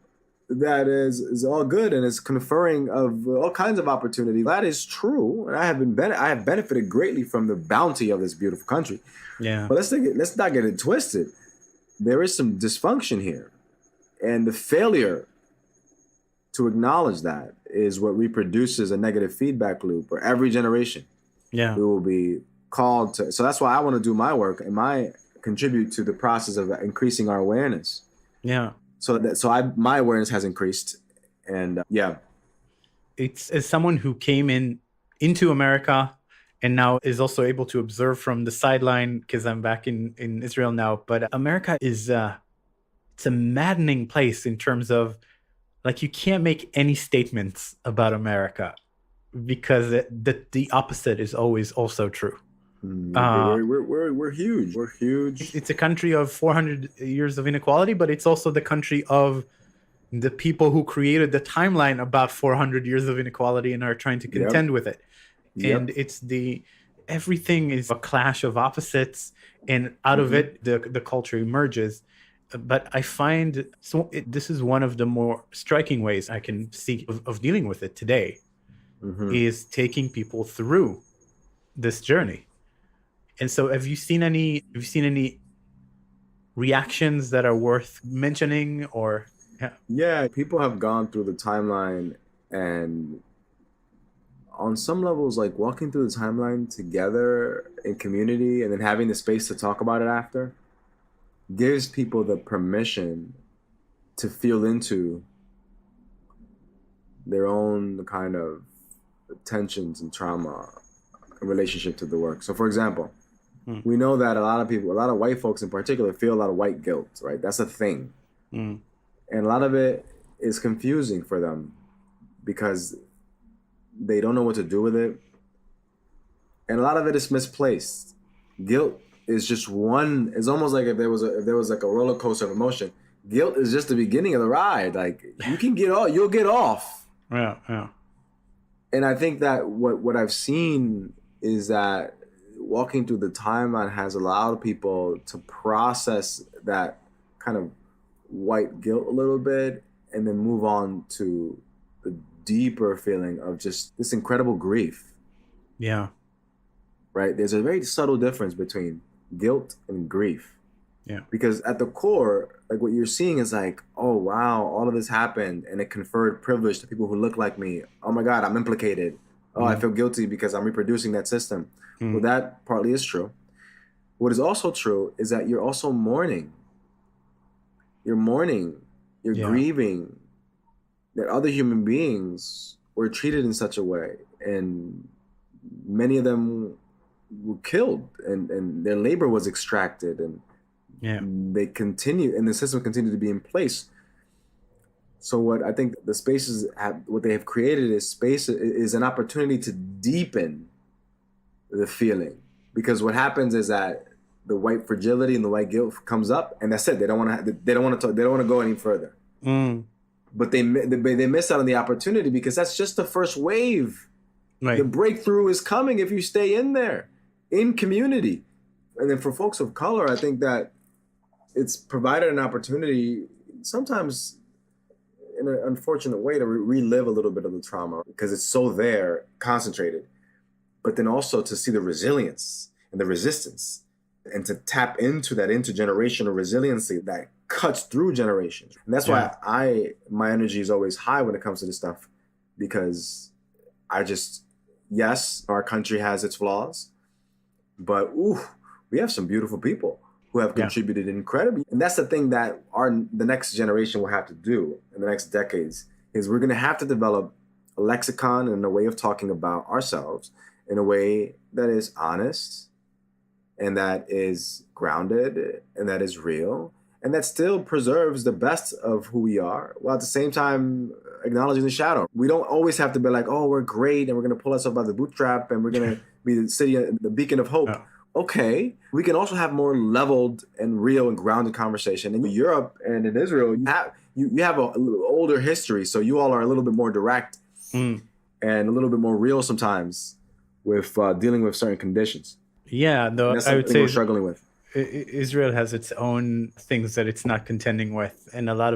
that is all good and is conferring of all kinds of opportunity. That is true, and I have benefited greatly from the bounty of this beautiful country. But let's not get it twisted. There is some dysfunction here, and the failure to acknowledge that is what reproduces a negative feedback loop. Where every generation, we will be called to. So that's why I want to do my work and contribute to the process of increasing our awareness. My awareness has increased, and it's as someone who came into America and now is also able to observe from the sideline because I'm back in Israel now. But America is it's a maddening place in terms of like you can't make any statements about America because the opposite is always also true. We're huge. We're huge. It's a country of 400 years of inequality, but it's also the country of the people who created the timeline about 400 years of inequality and are trying to contend with it. And it's everything is a clash of opposites, and out of it, the culture emerges. But I find this is one of the more striking ways I can see of dealing with it today, is taking people through this journey. And so have you seen any reactions that are worth mentioning or? Yeah, people have gone through the timeline, and on some levels, like walking through the timeline together in community and then having the space to talk about it after gives people the permission to feel into their own kind of tensions and trauma in relationship to the work. So for example, we know that a lot of white folks in particular, feel a lot of white guilt, right? That's a thing. And a lot of it is confusing for them because they don't know what to do with it. And a lot of it is misplaced. Guilt is just one. It's almost like if there was like a roller coaster of emotion. Guilt is just the beginning of the ride. Like you can get off, you'll get off. Yeah. And I think that what I've seen is that walking through the timeline has allowed people to process that kind of white guilt a little bit and then move on to the deeper feeling of just this incredible grief. Yeah. Right? There's a very subtle difference between guilt and grief. Yeah. Because at the core, like what you're seeing is like, oh, wow, all of this happened and it conferred privilege to people who look like me. Oh my God, I'm implicated. Oh, I feel guilty because I'm reproducing that system. Well, that partly is true. What is also true is that you're also mourning. You're grieving that other human beings were treated in such a way. And many of them were killed and their labor was extracted and they continue, and the system continued to be in place. So what I think the spaces what they have created is an opportunity to deepen the feeling, because what happens is that the white fragility and the white guilt comes up, and that's it. They don't want to go any further. But they miss out on the opportunity because that's just the first wave. Right. The breakthrough is coming if you stay in there, in community. And then for folks of color, I think that it's provided an opportunity, sometimes in an unfortunate way, to relive a little bit of the trauma because it's so there, concentrated. But then also to see the resilience and the resistance and to tap into that intergenerational resiliency that cuts through generations. And that's why my energy is always high when it comes to this stuff, because yes, our country has its flaws, but we have some beautiful people who have contributed incredibly. And that's the thing that the next generation will have to do in the next decades, is we're going to have to develop a lexicon and a way of talking about ourselves in a way that is honest and that is grounded and that is real and that still preserves the best of who we are, while at the same time acknowledging the shadow. We don't always have to be like, oh, we're great and we're going to pull ourselves by the bootstrap and we're going to be the beacon of hope. Okay, we can also have more leveled and real and grounded conversation. In Europe and in Israel, you have a little older history, so you all are a little bit more direct and a little bit more real sometimes with dealing with certain conditions. Yeah, though that's I would say we're struggling with. Israel has its own things that it's not contending with, and a lot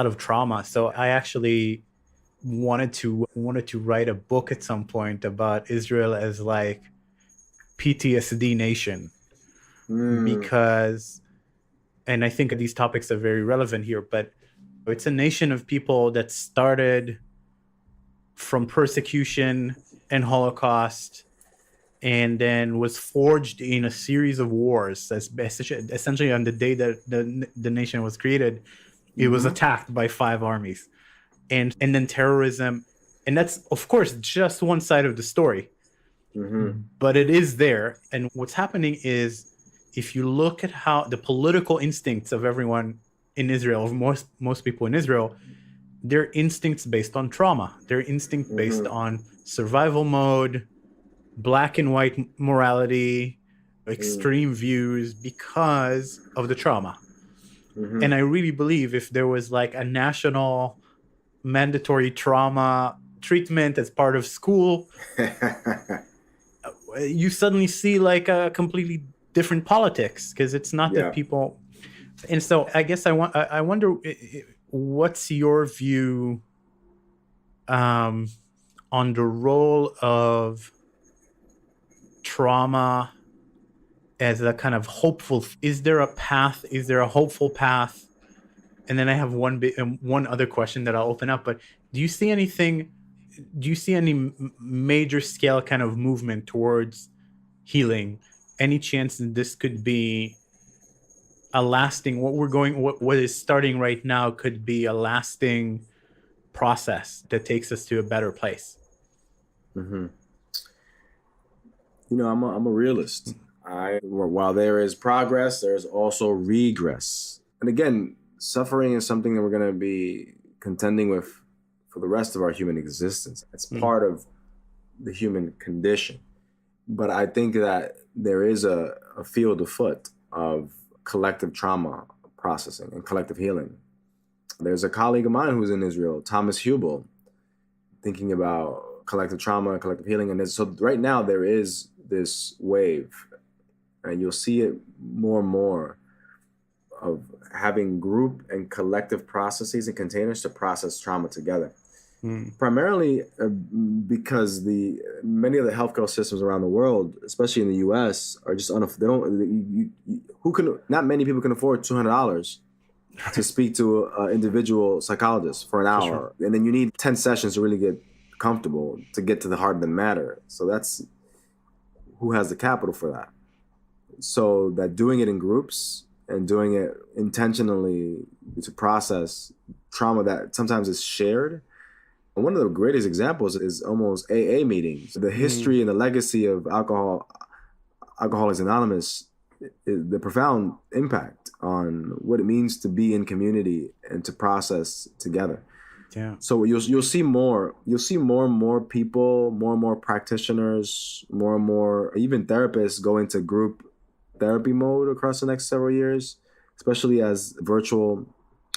of trauma. So I actually wanted to write a book at some point about Israel as like PTSD nation, because, and I think these topics are very relevant here, but it's a nation of people that started from persecution and Holocaust, and then was forged in a series of wars. That's essentially on the day that the nation was created, it was attacked by 5 armies. And then terrorism. And that's, of course, just one side of the story. But it is there. And what's happening is, if you look at how the political instincts of everyone in Israel, of most people in Israel, they're instincts based on trauma. They're instincts based on survival mode, black and white morality, extreme views, because of the trauma. And I really believe if there was like a national mandatory trauma treatment as part of school, you suddenly see like a completely different politics, because it's not that people. And so I guess I wonder, what's your view on the role of trauma as a kind of hopeful? Is there a path? Is there a hopeful path? And then I have one other question that I'll open up. But do you see anything? Do you see any major scale kind of movement towards healing? Any chance that this could be a lasting? What is starting right now could be a lasting process that takes us to a better place. I'm a realist. While there is progress, there's also regress. And again, suffering is something that we're going to be contending with for the rest of our human existence. It's part of the human condition. But I think that there is a field afoot of collective trauma processing and collective healing. There's a colleague of mine who's in Israel, Thomas Hubel, thinking about collective trauma and collective healing. And so right now there is this wave, and you'll see it more and more, of having group and collective processes and containers to process trauma together. Primarily because many of the healthcare systems around the world, especially in the U.S., are just not many people can afford $200 to speak to an individual psychologist for an hour. Sure. And then you need 10 sessions to really get comfortable, to get to the heart of the matter. So that's who has the capital for that. So that doing it in groups and doing it intentionally to process trauma that sometimes is shared. And one of the greatest examples is almost AA meetings. The history and the legacy of Alcoholics Anonymous, the profound impact on what it means to be in community and to process together. Yeah. So you'll see more and more people, more and more practitioners, more and more even therapists go into group therapy mode across the next several years, especially as the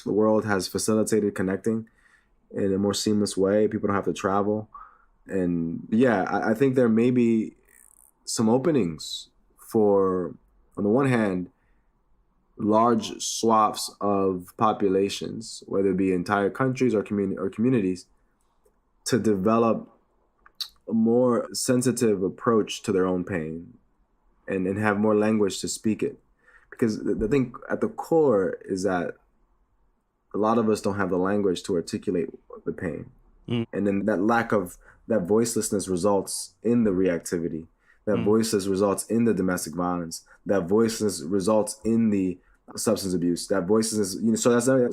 world has facilitated connecting in a more seamless way. People don't have to travel. And I think there may be some openings for, on the one hand, large swaths of populations, whether it be entire countries or communities, to develop a more sensitive approach to their own pain and have more language to speak it. Because the thing at the core is that a lot of us don't have the language to articulate the pain. And then that voicelessness results in the reactivity. That voiceless results in the domestic violence. That voiceless results in the substance abuse. That voiceless,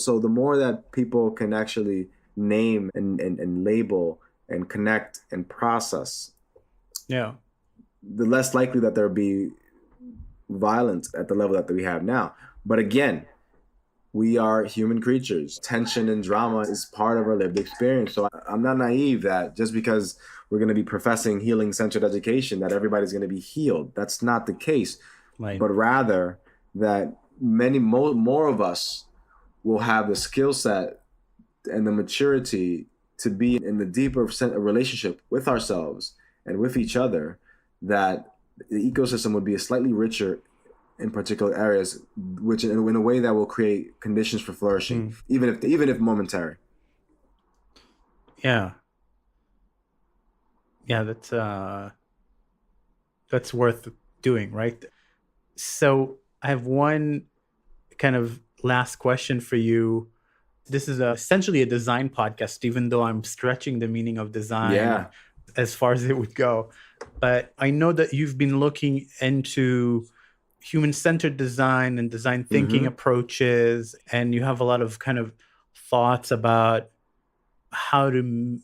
so the more that people can actually name and label and connect and process, Yeah. the less likely that there'll be violence at the level that we have now. But again, we are human creatures. Tension and drama is part of our lived experience. So I'm not naive that just because we're going to be professing healing-centered education, that everybody's going to be healed. That's not the case. Right. But rather that many more of us will have the skill set and the maturity to be in the deeper relationship with ourselves and with each other, that the ecosystem would be a slightly richer in particular areas, which in a way that will create conditions for flourishing, even if momentary. Yeah. That's worth doing, right? So I have one kind of last question for you. This is essentially a design podcast, even though I'm stretching the meaning of design as far as it would go. But I know that you've been looking into human-centered design and design thinking approaches, and you have a lot of kind of thoughts about how to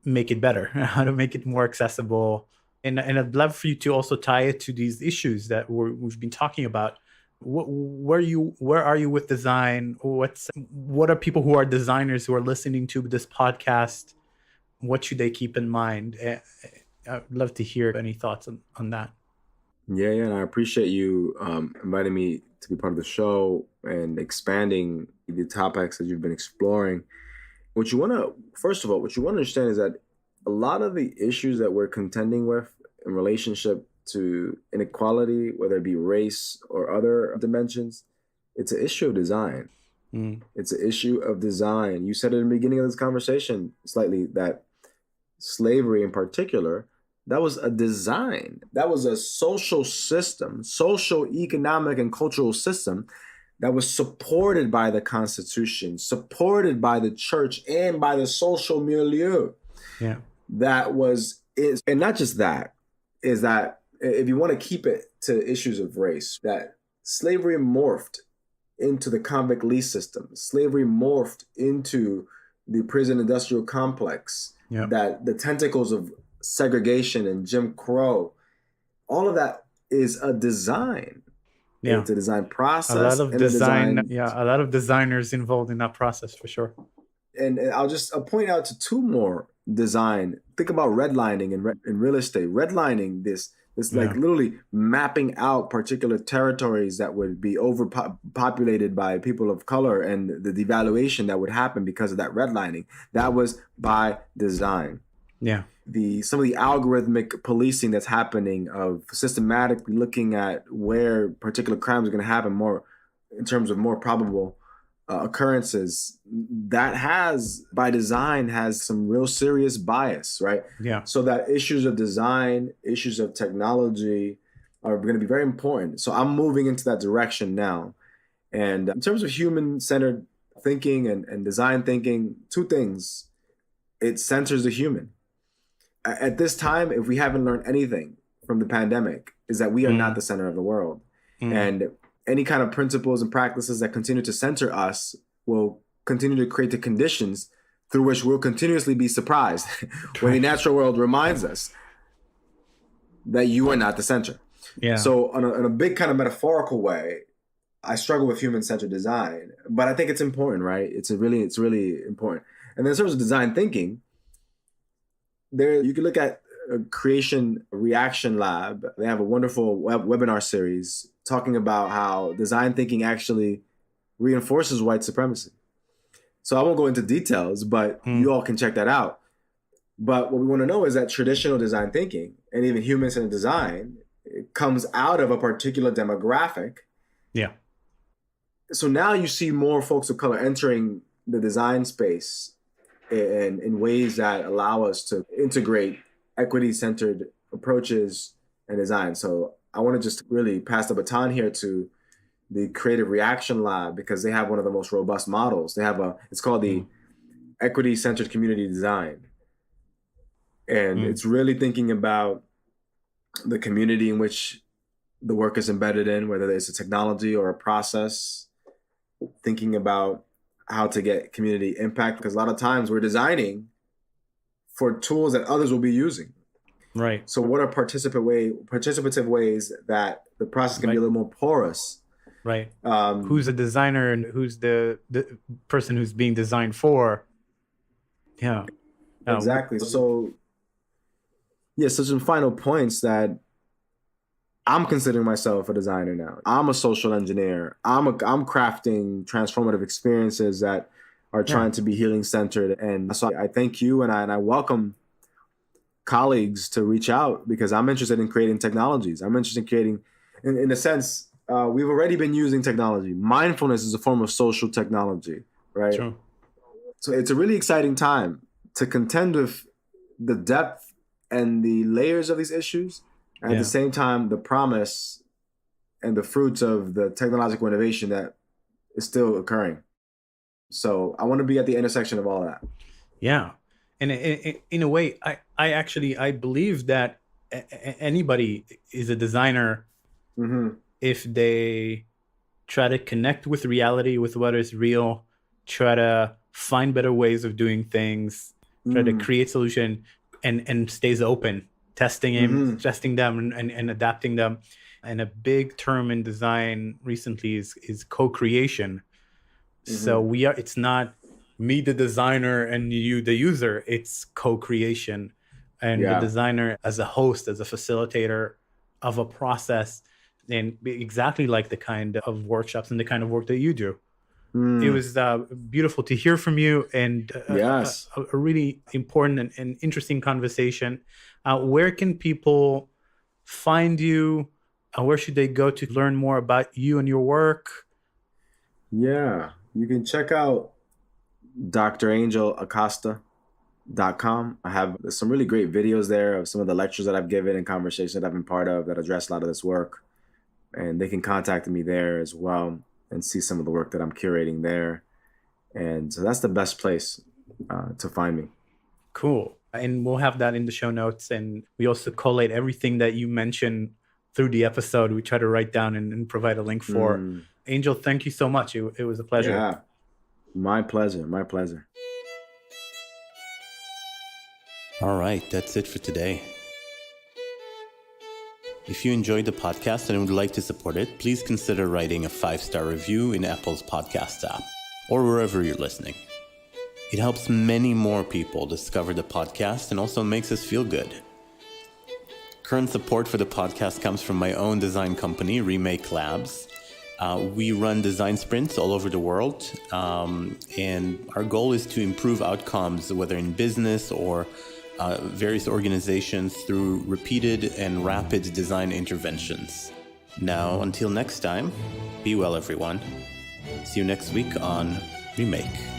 make it better, how to make it more accessible. And I'd love for you to also tie it to these issues that we've been talking about. Where are you with design? What are people who are designers who are listening to this podcast? What should they keep in mind? I'd love to hear any thoughts on that. Yeah, and I appreciate you inviting me to be part of the show and expanding the topics that you've been exploring. First of all, what you want to understand is that a lot of the issues that we're contending with in relationship to inequality, whether it be race or other dimensions, it's an issue of design. It's an issue of design. You said at the beginning of this conversation slightly that slavery in particular, that was a design. That was a social system, social, economic, and cultural system that was supported by the Constitution, supported by the church, and by the social milieu. Yeah. And not just that, is that if you want to keep it to issues of race, that slavery morphed into the convict lease system. Slavery morphed into the prison industrial complex, that the tentacles of segregation and Jim Crow, all of that is a design. Yeah. It's a design process. A lot of designers involved in that process for sure. And I'll point out to two more design. Think about redlining in real estate. Redlining this like literally mapping out particular territories that would be overpopulated by people of color, and the devaluation that would happen because of that redlining. That was by design. Yeah. Some of the algorithmic policing that's happening of systematically looking at where particular crimes are going to happen more in terms of more probable occurrences, that by design has some real serious bias, right? Yeah. So that issues of design, issues of technology are going to be very important. So I'm moving into that direction now. And in terms of human-centered thinking and design thinking, two things. It centers the human. At this time, if we haven't learned anything from the pandemic, is that we are not the center of the world. And any kind of principles and practices that continue to center us will continue to create the conditions through which we'll continuously be surprised when the natural world reminds us that you are not the center. Yeah. So in a big kind of metaphorical way, I struggle with human-centered design, but I think it's important, right? It's really important. And then in terms of design thinking, you can look at Creation Reaction Lab. They have a wonderful webinar series talking about how design thinking actually reinforces white supremacy. So I won't go into details, but you all can check that out. But what we want to know is that traditional design thinking and even human-centered design comes out of a particular demographic. Yeah. So now you see more folks of color entering the design space in ways that allow us to integrate equity-centered approaches and design. So I want to just really pass the baton here to the Creative Reaction Lab, because they have one of the most robust models. They have it's called the Equity-Centered Community Design. And it's really thinking about the community in which the work is embedded in, whether it's a technology or a process, thinking about how to get community impact, because a lot of times we're designing for tools that others will be using. Right. So what are participative ways that the process can be a little more porous? Right. Who's the designer and who's the person who's being designed for? Yeah. Exactly. So some final points that I'm considering myself a designer now. I'm a social engineer. I'm crafting transformative experiences that are trying to be healing centered. And so I thank you, and I welcome colleagues to reach out, because I'm interested in creating technologies. I'm interested in creating, in a sense, we've already been using technology. Mindfulness is a form of social technology, right? True. So it's a really exciting time to contend with the depth and the layers of these issues. And at the same time, the promise and the fruits of the technological innovation that is still occurring. So I want to be at the intersection of all that. Yeah. And in a way, I believe that anybody is a designer if they try to connect with reality, with what is real, try to find better ways of doing things, try to create solution, and stays open. Testing them and adapting them. And a big term in design recently is co-creation. So it's not me, the designer, and you, the user. It's co-creation. And the designer as a host, as a facilitator of a process, and exactly like the kind of workshops and the kind of work that you do. It was beautiful to hear from you, and a really important and interesting conversation. Where can people find you? Where should they go to learn more about you and your work? Yeah, you can check out drangelacosta.com. I have some really great videos there of some of the lectures that I've given and conversations that I've been part of that address a lot of this work. And they can contact me there as well and see some of the work that I'm curating there. And so that's the best place to find me. Cool. And we'll have that in the show notes. And we also collate everything that you mentioned through the episode. We try to write down and provide a link for. Angel, thank you so much. It was a pleasure. Yeah, my pleasure. My pleasure. All right, that's it for today. If you enjoyed the podcast and would like to support it, please consider writing a 5-star review in Apple's podcast app or wherever you're listening. It helps many more people discover the podcast and also makes us feel good. Current support for the podcast comes from my own design company, Remake Labs. We run design sprints all over the world, and our goal is to improve outcomes, whether in business or various organizations, through repeated and rapid design interventions. Now, until next time, be well, everyone. See you next week on Remake.